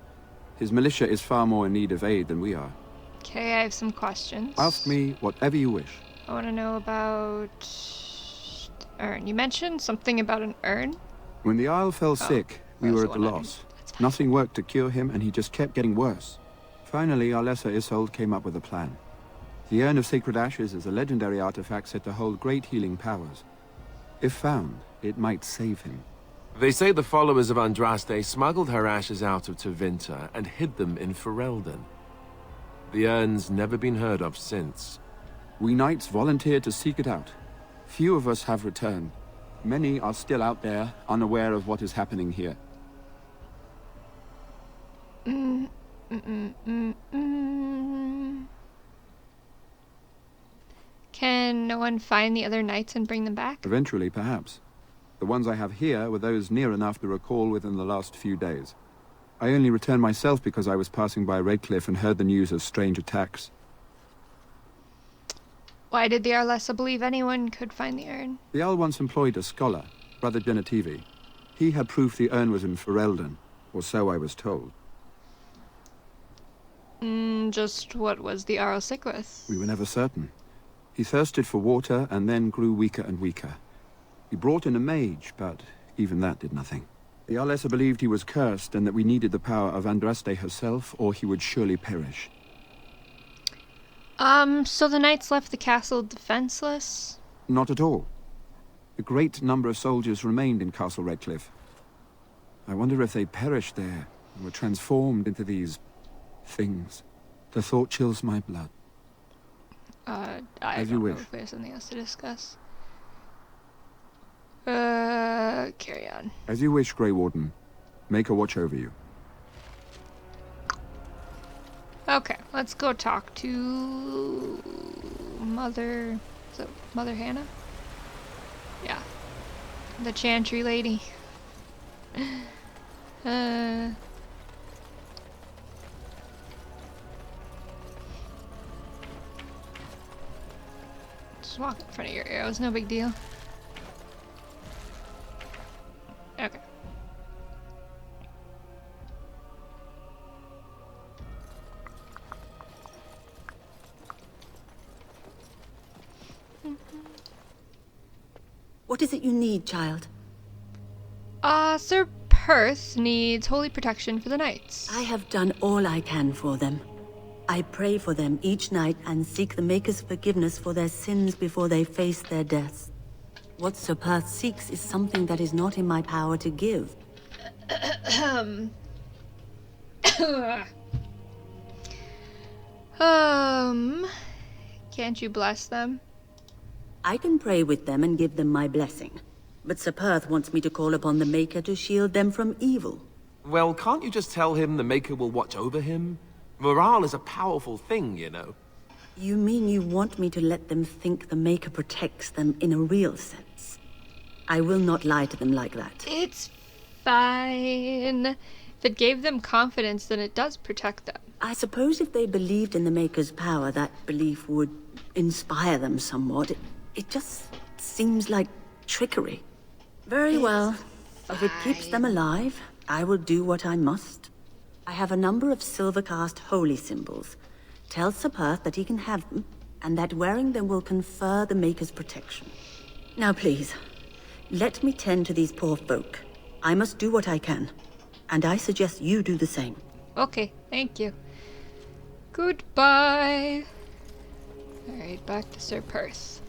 His militia is far more in need of aid than we are. Okay, I have some questions. Ask me whatever you wish. I want to know about... urn. You mentioned something about an urn? When the Isle fell sick, we were at a loss. Nothing worked to cure him, and he just kept getting worse. Finally, our lesser Isolde came up with a plan. The Urn of Sacred Ashes is a legendary artifact said to hold great healing powers. If found, it might save him. They say the followers of Andraste smuggled her ashes out of Tevinter and hid them in Ferelden. The urn's never been heard of since. We knights volunteered to seek it out. Few of us have returned. Many are still out there, unaware of what is happening here. Can no one find the other knights and bring them back? Eventually, perhaps. The ones I have here were those near enough to recall within the last few days. I only returned myself because I was passing by Redcliffe and heard the news of strange attacks. Why did the Arlessa believe anyone could find the urn? The Jarl once employed a scholar, Brother Genetivi. He had proof the urn was in Ferelden, or so I was told. Just what was the Jarl sick with? We were never certain. He thirsted for water and then grew weaker and weaker. He brought in a mage, but even that did nothing. The Alessa believed he was cursed and that we needed the power of Andraste herself, or he would surely perish. So the knights left the castle defenseless? Not at all. A great number of soldiers remained in Castle Redcliffe. I wonder if they perished there and were transformed into these things. The thought chills my blood. I As don't you know wish. if there's something else to discuss. Carry on. As you wish, Grey Warden. Make a watch over you. Okay, let's go talk to Mother... Is it Mother Hannah? Yeah. The Chantry lady. Just walk in front of your arrows, no big deal. Okay. What is it you need, child? Sir Perth needs holy protection for the knights. I have done all I can for them. I pray for them each night and seek the Maker's forgiveness for their sins before they face their deaths. What Sir Perth seeks is something that is not in my power to give. Can't you bless them? I can pray with them and give them my blessing. But Sir Perth wants me to call upon the Maker to shield them from evil. Well, can't you just tell him the Maker will watch over him? Morale is a powerful thing, you know. You mean you want me to let them think the Maker protects them in a real sense? I will not lie to them like that. It's fine. If it gave them confidence, then it does protect them. I suppose if they believed in the Maker's power, that belief would inspire them somewhat. It just seems like trickery. Very well. If it keeps them alive, I will do what I must. I have a number of silver-cast holy symbols. Tell Sir Perth that he can have them, and that wearing them will confer the Maker's protection. Now please, let me tend to these poor folk. I must do what I can, and I suggest you do the same. Okay, thank you. Goodbye. Alright, back to Sir Perth.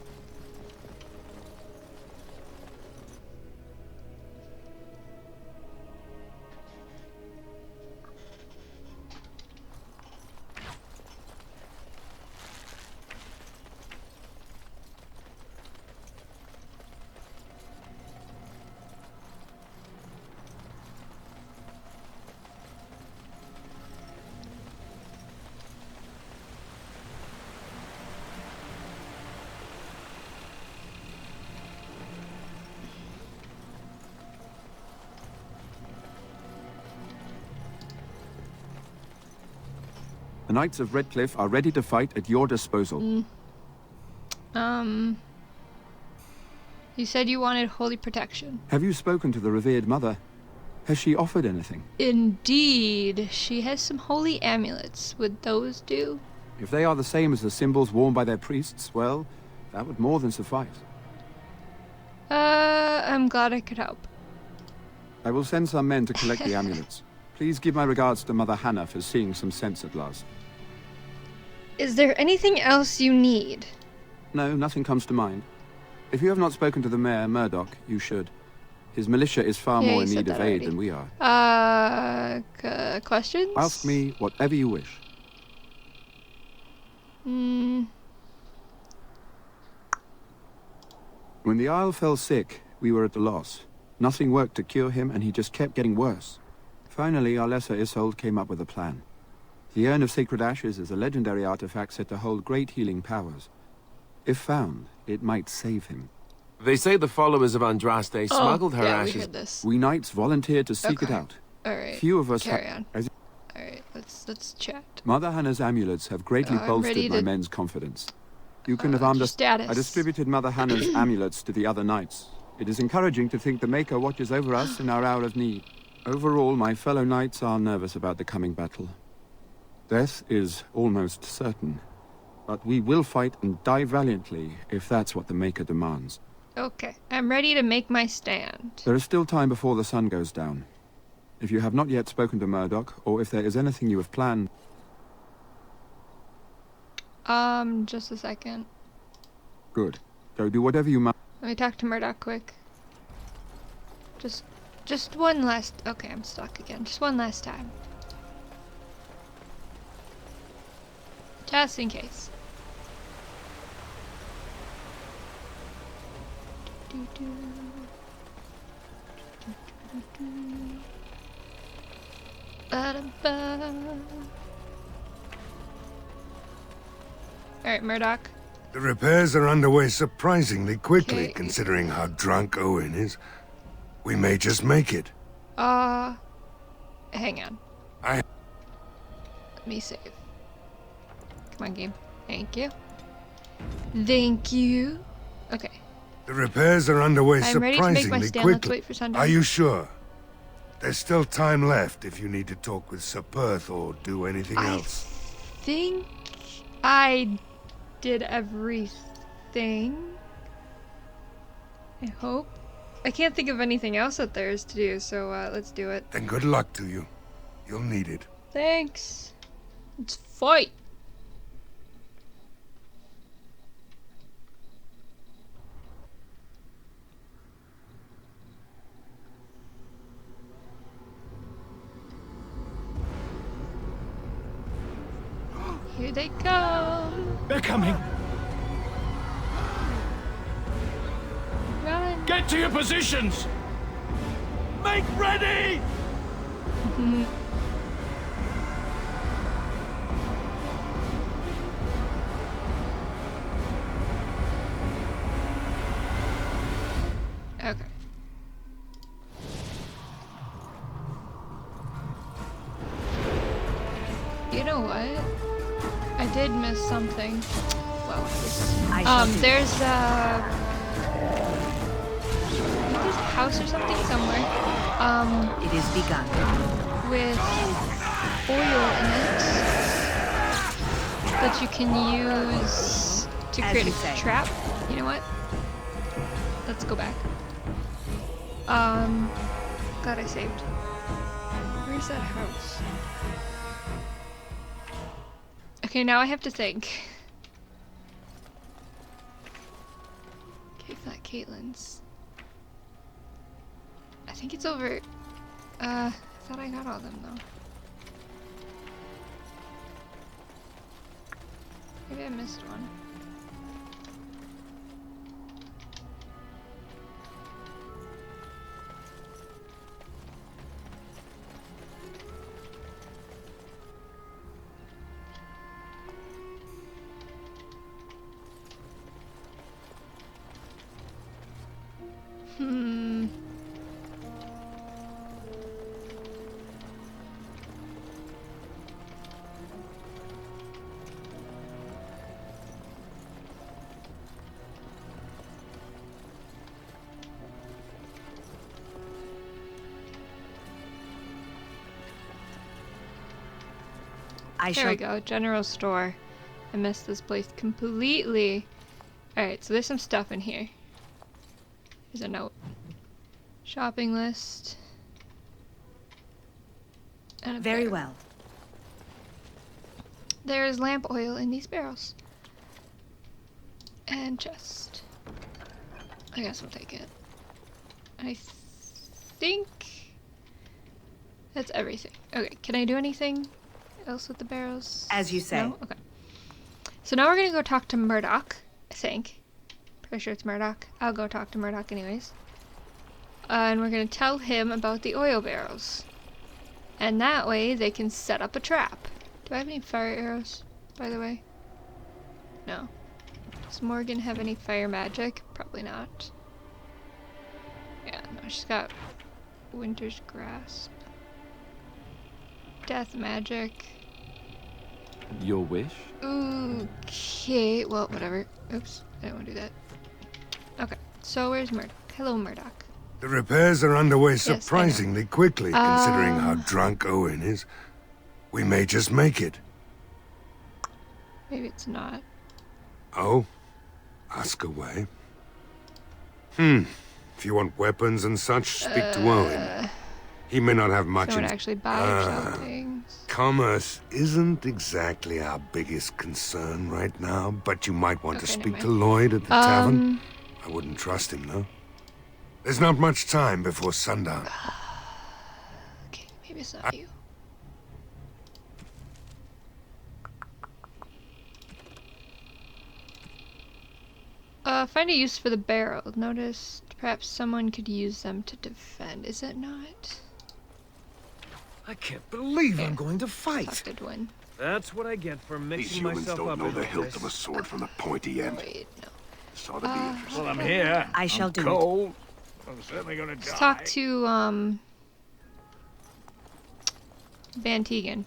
The Knights of Redcliffe are ready to fight at your disposal. You said you wanted holy protection. Have you spoken to the revered mother? Has she offered anything? Indeed. She has some holy amulets. Would those do? If they are the same as the symbols worn by their priests, well, that would more than suffice. I'm glad I could help. I will send some men to collect the amulets. Please give my regards to Mother Hannah for seeing some sense at last. Is there anything else you need? No, nothing comes to mind. If you have not spoken to the Mayor, Murdoch, you should. His militia is far more in need of aid than we are. Questions? Ask me whatever you wish. Hmm. When the Isle fell sick, we were at a loss. Nothing worked to cure him, and he just kept getting worse. Finally, our lesser Isolde came up with a plan. The Urn of Sacred Ashes is a legendary artifact said to hold great healing powers. If found, it might save him. They say the followers of Andraste smuggled her ashes. We heard this. We knights volunteered to seek it out. Alright. Few of us carry on. Alright, let's chat. Mother Hannah's amulets have greatly bolstered my men's confidence. You can have armed us. Status. I distributed Mother Hannah's amulets to the other knights. It is encouraging to think the Maker watches over us in our hour of need. Overall, my fellow knights are nervous about the coming battle. Death is almost certain, but we will fight and die valiantly if that's what the Maker demands. Okay, I'm ready to make my stand. There is still time before the sun goes down. If you have not yet spoken to Murdoch, or if there is anything you have planned... Just a second. Good. Go do whatever you must. Let me talk to Murdoch quick. Just one last... Okay, I'm stuck again. Just one last time. Just in case. Alright, Murdoch. The repairs are underway surprisingly quickly, considering how drunk Owen is. We may just make it. Hang on. Let me save. Come on, game. Thank you. Thank you. Okay. The repairs are underway I'm ready to make my surprisingly stand. Let's quickly. wait for sundown. Are you sure? There's still time left if you need to talk with Sir Perth or do anything else. I think I did everything. I hope. I can't think of anything else that there is to do, so let's do it. Then good luck to you. You'll need it. Thanks. Let's fight. Here they come. They're coming. Run. Get to your positions. Make ready. Okay. You know what? I did miss something. Well, there's a house or something somewhere. It is begun. With oil in it that you can use to create a trap. You know what? Let's go back. Glad I saved. Where's that house? Okay, now I have to think. Okay, Flat Caitlin's. I think it's over. I thought I got all of them though. Maybe I missed one. There we go, general store. I missed this place completely. Alright, so there's some stuff in here. Here's a note. Shopping list. And Very well. There's lamp oil in these barrels. And chest. I guess we'll take it. I think that's everything. Okay, can I do anything else with the barrels? As you say. No? Okay. So now we're gonna go talk to Murdoch, I think. Pretty sure it's Murdoch. I'll go talk to Murdoch anyways. And we're gonna tell him about the oil barrels. And that way they can set up a trap. Do I have any fire arrows, by the way? No. Does Morgan have any fire magic? Probably not. Yeah, no, she's got Winter's Grasp. Death magic. Your wish? Okay, well, whatever. Oops, I didn't want to do that. Okay, so where's Murdoch? Hello, Murdoch. The repairs are underway surprisingly quickly, considering how drunk Owen is. We may just make it. Maybe it's not. Oh? Ask away. If you want weapons and such, speak to Owen. He may not have much Don't actually buy or sell things. Commerce isn't exactly our biggest concern right now, but you might want to speak to Lloyd at the tavern. I wouldn't trust him, though. There's not much time before sundown. Okay, maybe it's not you. Find a use for the barrel. Noticed perhaps someone could use them to defend. Is it not? I can't believe I'm going to fight. Did win. That's what I get for mixing These humans myself don't up know into the hilt this. of a sword from the pointy end. Wait, no. This ought to be interesting. Well, I'm here. I shall do it. Cold. I'm certainly gonna die. Let's talk to Van Tegan.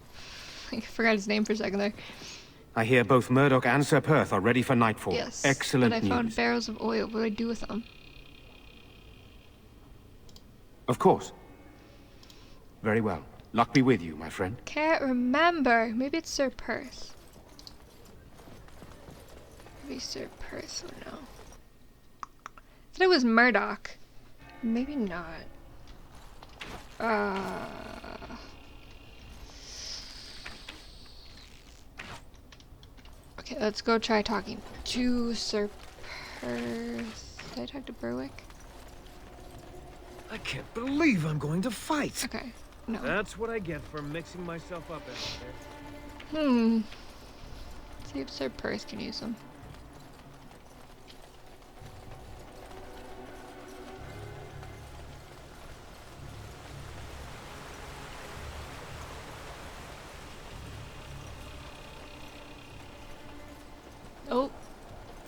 I forgot his name for a second there. I hear both Murdoch and Sir Perth are ready for nightfall. Yes. Excellent But I news. found barrels of oil. What do I do with them? Of course. Very well. Luck be with you, my friend. Can't remember. Maybe it's Sir Perth. Maybe Sir Perth or no. I thought it was Murdoch. Maybe not. Okay, let's go try talking to Sir Perth. Did I talk to Berwick? I can't believe I'm going to fight. Okay, no. That's what I get for mixing myself up into this. See if Sir Perth can use them. Oh,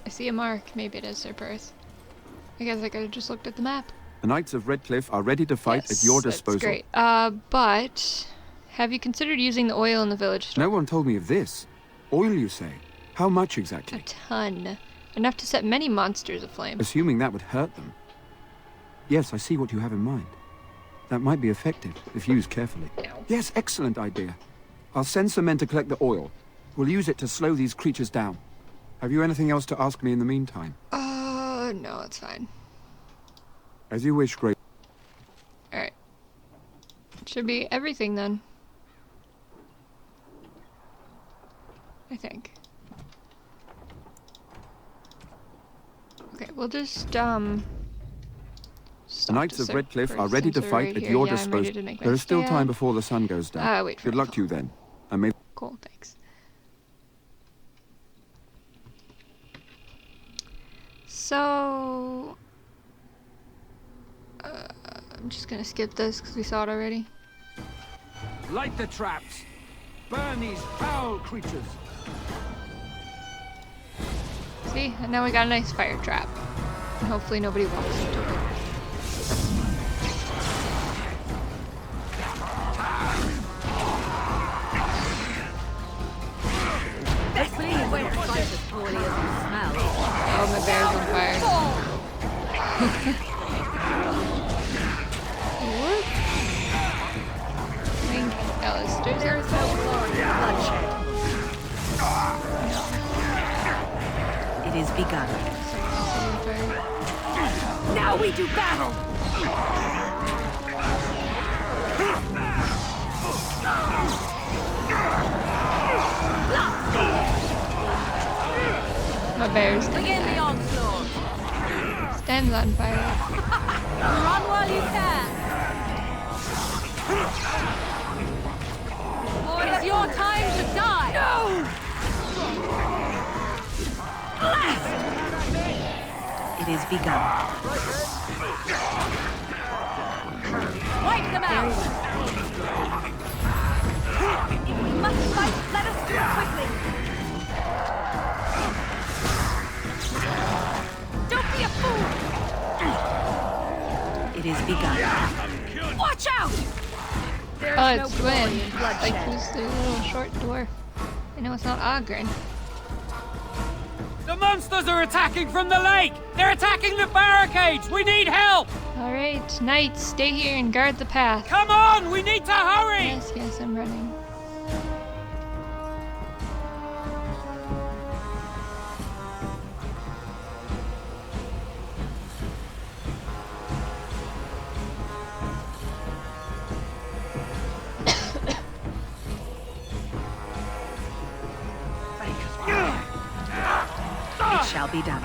I see a mark. Maybe it is Sir Perth. I guess I could have just looked at the map. The Knights of Redcliffe are ready to fight at your disposal. That's great. But have you considered using the oil in the village store? No one told me of this. Oil, you say? How much exactly? A ton. Enough to set many monsters aflame. Assuming that would hurt them. Yes, I see what you have in mind. That might be effective, if used carefully. No. Yes, excellent idea. I'll send some men to collect the oil. We'll use it to slow these creatures down. Have you anything else to ask me in the meantime? No, it's fine. As you wish, Great. Alright. Should be everything then. I think. Okay, we'll just, The Knights of Redcliffe are ready to fight at your disposal. There is still time before the sun goes down. wait for Good luck to you then. And may... Cool, thanks. So... I'm just gonna skip this because we saw it already. Light the traps. Burn these foul creatures. See? And now we got a nice fire trap. And hopefully nobody walks into it. Hopefully you won't fight as poorly as you smell. Oh, my bear's on fire. What? Thank Alistair. There is no glory in bloodshed. It is begun. Now we do battle! My bear's Begin the onslaught! stands on fire. Run while you can! It's your time to die! No! Blast! It is begun. Wipe them out! If we must fight, let us do it quickly! Don't be a fool! It is begun. Watch out! Oh, it's Gwen. Like, who's the little short dwarf? I know it's not Ogren. The monsters are attacking from the lake! They're attacking the barricades! We need help! Alright, knights, stay here and guard the path. Come on! We need to hurry! Yes, I'm running. be done.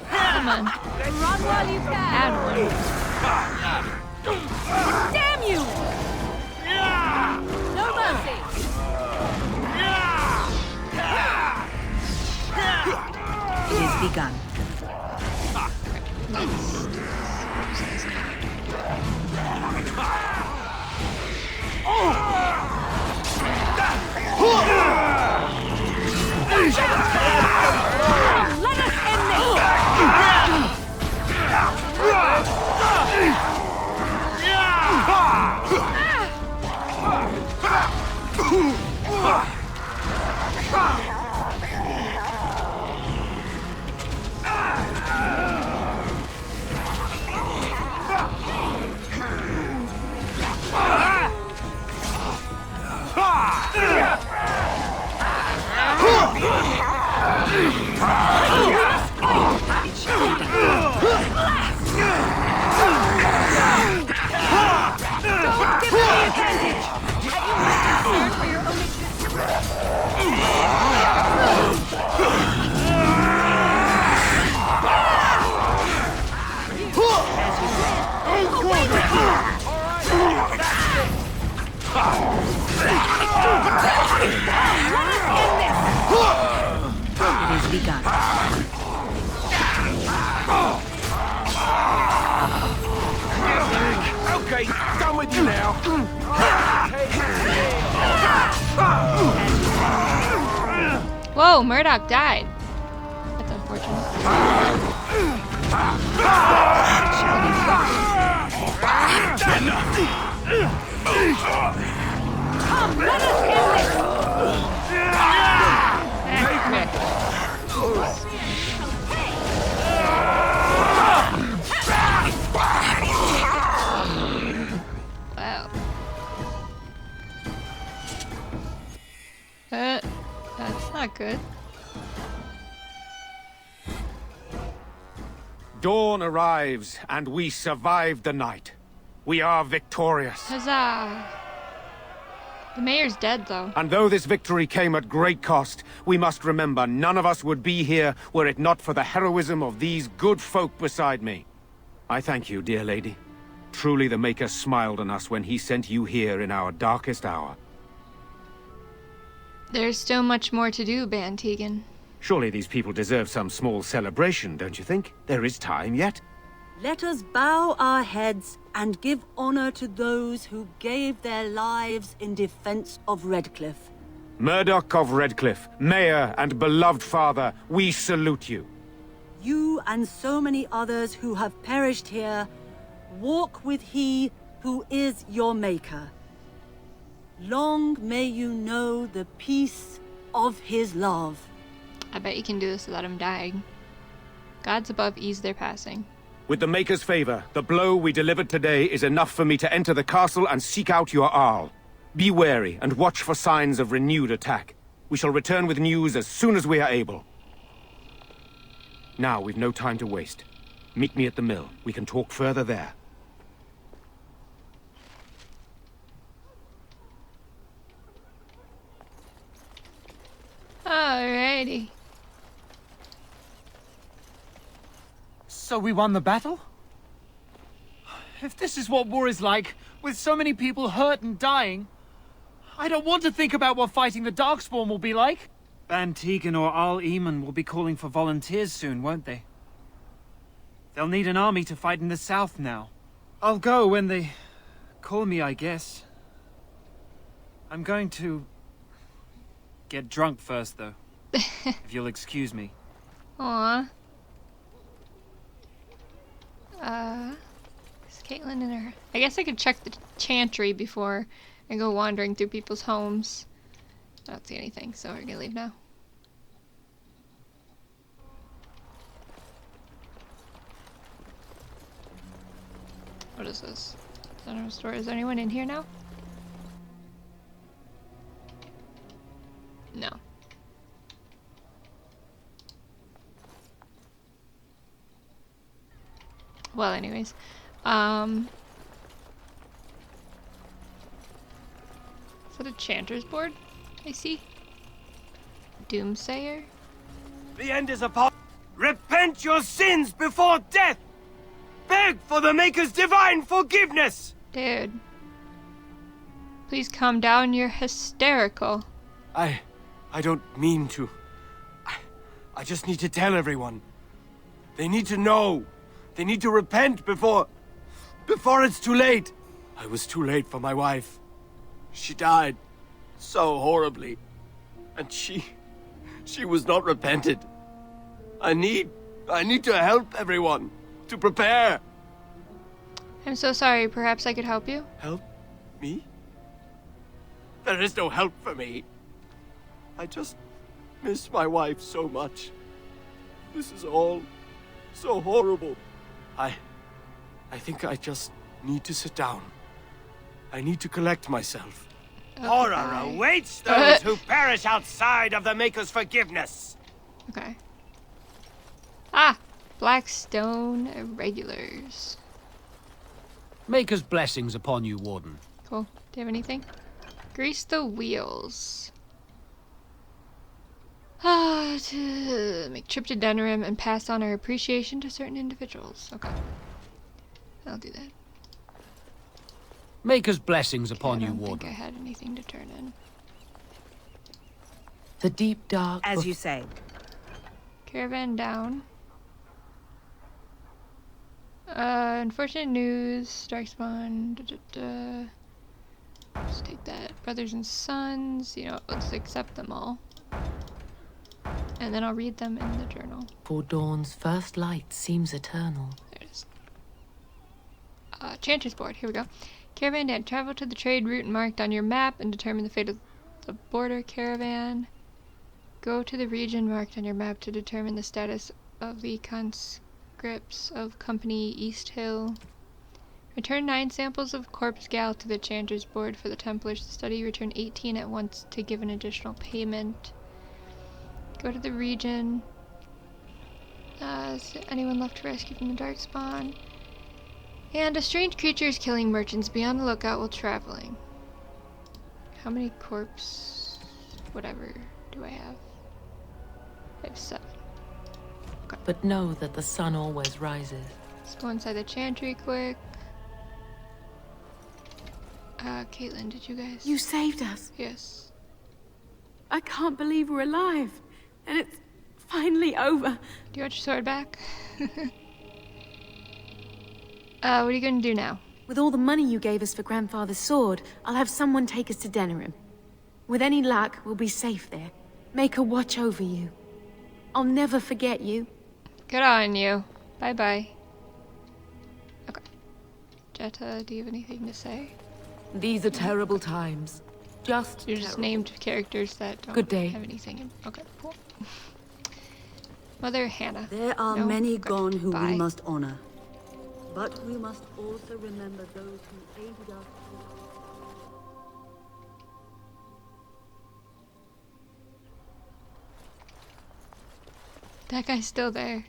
Come on. Run while you can. Add one. Damn you! No mercy. It is begun. Let us end this! It is begun. Okay, done with you now. Whoa, Murdoch died. That's unfortunate. Come, let us end this! Wow. That's not good. Dawn arrives, and we survived the night. We are victorious. Huzzah! The mayor's dead, though. And though this victory came at great cost, we must remember none of us would be here were it not for the heroism of these good folk beside me. I thank you, dear lady. Truly the Maker smiled on us when he sent you here in our darkest hour. There's still much more to do, Ban Tegan. Surely these people deserve some small celebration, don't you think? There is time yet. Let us bow our heads and give honor to those who gave their lives in defense of Redcliffe. Murdoch of Redcliffe, Mayor and beloved father, we salute you. You and so many others who have perished here, walk with he who is your maker. Long may you know the peace of his love. I bet you can do this without him dying. Gods above ease their passing. With the Maker's favor, the blow we delivered today is enough for me to enter the castle and seek out your Arl. Be wary and watch for signs of renewed attack. We shall return with news as soon as we are able. Now, we've no time to waste. Meet me at the mill. We can talk further there. Alrighty. So we won the battle? If this is what war is like, with so many people hurt and dying, I don't want to think about what fighting the Darkspawn will be like. Ban Tegan or Arl Eamon will be calling for volunteers soon, won't they? They'll need an army to fight in the south now. I'll go when they call me, I guess. I'm going to get drunk first, though. If you'll excuse me. Aww. Is Caitlin in her... I guess I could check the chantry before I go wandering through people's homes. I don't see anything, so we're gonna leave now. What is this? General store. Is there anyone in here now? No. Well, anyways. Is that a chanter's board? I see. Doomsayer? The end is upon. Repent your sins before death! Beg for the Maker's divine forgiveness! Dude. Please calm down, you're hysterical. I don't mean to. I just need to tell everyone. They need to know. They need to repent before it's too late. I was too late for my wife. She died so horribly. And she was not repented. I need to help everyone. To prepare. I'm so sorry. Perhaps I could help you? Help? Me? There is no help for me. I just miss my wife so much. This is all so horrible. I think I just need to sit down. I need to collect myself. Okay. Horror awaits those who perish outside of the Maker's forgiveness. Okay. Ah! Blackstone Irregulars. Maker's blessings upon you, Warden. Cool. Do you have anything? Grease the wheels. To make trip to Denerim and pass on our appreciation to certain individuals. Okay. I'll do that. Maker's blessings upon you, I don't Warden. think I had anything to turn in. The deep dark... As you say. Caravan down. Unfortunate news. Darkspawn. Let's take that. Brothers and sons. You know, let's accept them all. And then I'll read them in the journal. For dawn's first light seems eternal. There it is. Chanter's board. Here we go. Caravan down. Travel to the trade route marked on your map and determine the fate of the border caravan. Go to the region marked on your map to determine the status of the conscripts of Company East Hill. Return 9 samples of corpse gal to the Chanter's board for the Templars to study. Return 18 at once to give an additional payment. Go to the region. Is there anyone left to rescue from the Darkspawn? And a strange creature is killing merchants. Be on the lookout while traveling. How many corpse... whatever do I have? I have 7. Okay. But know that the sun always rises. Let's go inside the chantry quick. Caitlin, did you guys... You saved us. Yes. I can't believe we're alive. And it's finally over. Do you want your sword back? What are you gonna do now? With all the money you gave us for Grandfather's sword, I'll have someone take us to Denerim. With any luck, we'll be safe there. Make her watch over you. I'll never forget you. Good on you. Bye-bye. Okay. Jetta, do you have anything to say? These are terrible times. You just named characters that don't Good day. have anything in... Okay, cool. Mother Hannah. There are No? many Good. gone who Bye. we must honor. But we must also remember those who aided us. That guy's still there.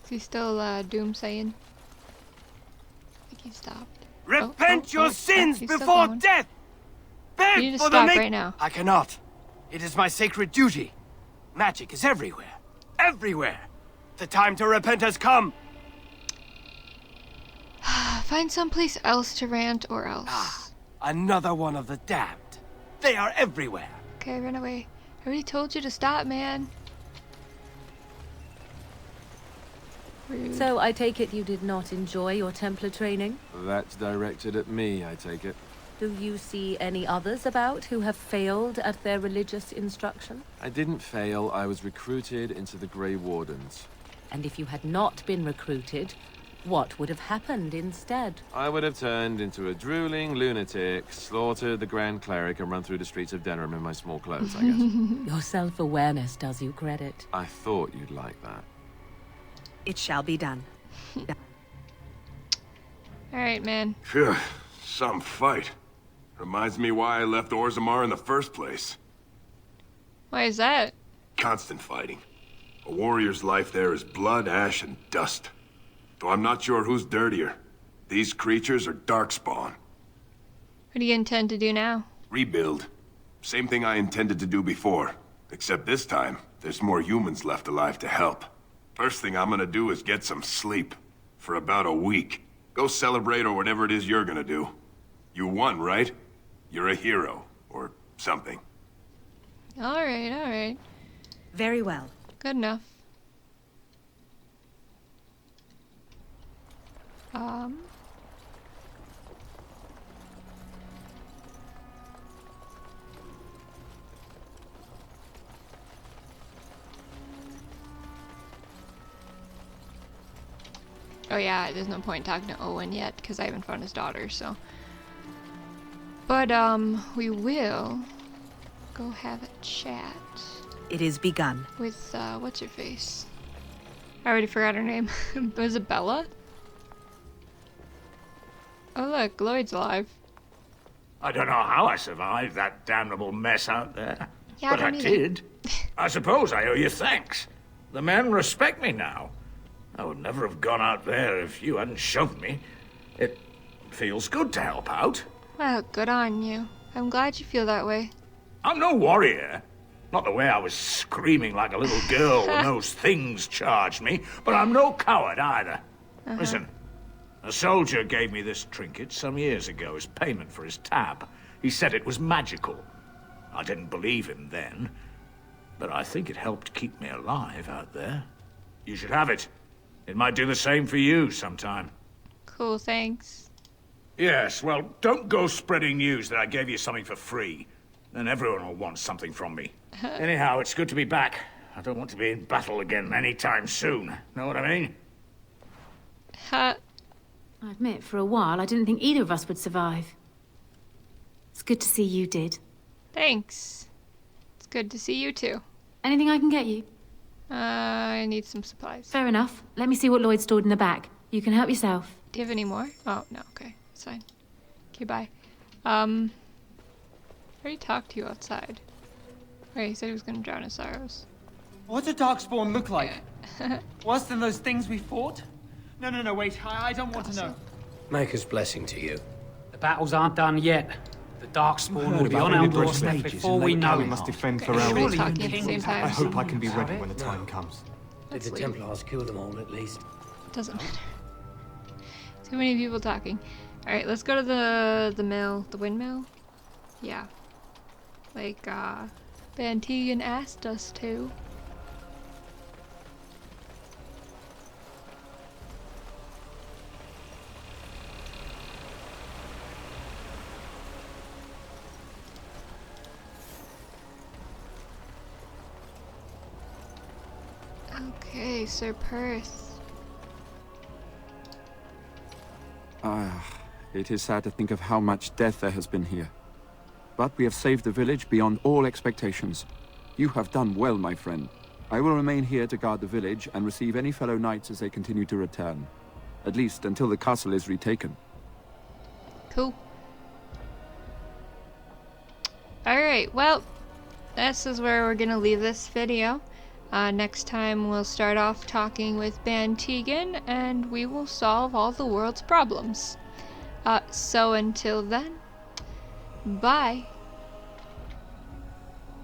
Is he still doomsaying? I think he stopped. Repent your sins he's still before going. death! Beg You need to for stop the right now. I cannot. It is my sacred duty. Magic is everywhere. Everywhere. The time to repent has come. Find someplace else to rant or else. Another one of the damned. They are everywhere. Okay, run away. I already told you to stop, man. Rude. So I take it you did not enjoy your Templar training? That's directed at me, I take it. Do you see any others about who have failed at their religious instruction? I didn't fail, I was recruited into the Grey Wardens. And if you had not been recruited, what would have happened instead? I would have turned into a drooling lunatic, slaughtered the Grand Cleric, and run through the streets of Denerim in my small clothes, I guess. Your self-awareness does you credit. I thought you'd like that. It shall be done. Alright, man. Phew, some fight. Reminds me why I left Orzammar in the first place. Why is that? Constant fighting. A warrior's life there is blood, ash, and dust. Though I'm not sure who's dirtier. These creatures are darkspawn. What do you intend to do now? Rebuild. Same thing I intended to do before. Except this time, there's more humans left alive to help. First thing I'm gonna do is get some sleep. For about a week. Go celebrate or whatever it is you're gonna do. You won, right? You're a hero. Or something. Alright, alright. Very well. Good enough. Oh yeah, there's no point talking to Owen yet, because I haven't found his daughter, so. But, we will go have a chat. It is begun. With, what's-her-face? I already forgot her name. Was it Bella? Oh look, Lloyd's alive. I don't know how I survived that damnable mess out there. Yeah, but I don't either. did. I suppose I owe you thanks. The men respect me now. I would never have gone out there if you hadn't shoved me. It feels good to help out. Well, good on you. I'm glad you feel that way. I'm no warrior. Not the way I was screaming like a little girl when those things charged me, but I'm no coward either. Listen, a soldier gave me this trinket some years ago as payment for his tab. He said it was magical. I didn't believe him then, but I think it helped keep me alive out there. You should have it. It might do the same for you sometime. Cool, thanks. Yes, well, don't go spreading news that I gave you something for free. Then everyone will want something from me. Anyhow, it's good to be back. I don't want to be in battle again anytime soon. Know what I mean? I admit, for a while, I didn't think either of us would survive. It's good to see you did. Thanks. It's good to see you too. Anything I can get you? I need some supplies. Fair enough. Let me see what Lloyd stored in the back. You can help yourself. Do you have any more? Oh, no, okay. It's fine. Okay, bye. I already talked to you outside. Right, he said he was gonna drown his sorrows. What does Darkspawn look like? Worse than those things we fought? No, wait. I don't want to know. Maker's blessing to you. The battles aren't done yet. The Darkspawn will be on our doorstep before we know we it. must defend for Surely our you talking at the same time. I hope I can be ready when the time comes. Did the Templars kill them all, at least? Doesn't matter. Too many people talking. Alright, let's go to the mill. The windmill? Yeah. Like, Van Tegan asked us to. Okay, Sir Perth. It is sad to think of how much death there has been here. But we have saved the village beyond all expectations. You have done well, my friend. I will remain here to guard the village and receive any fellow knights as they continue to return. At least until the castle is retaken. Cool. Alright, well, this is where we're gonna leave this video. Next time we'll start off talking with Van Tegan and we will solve all the world's problems. So until then, bye.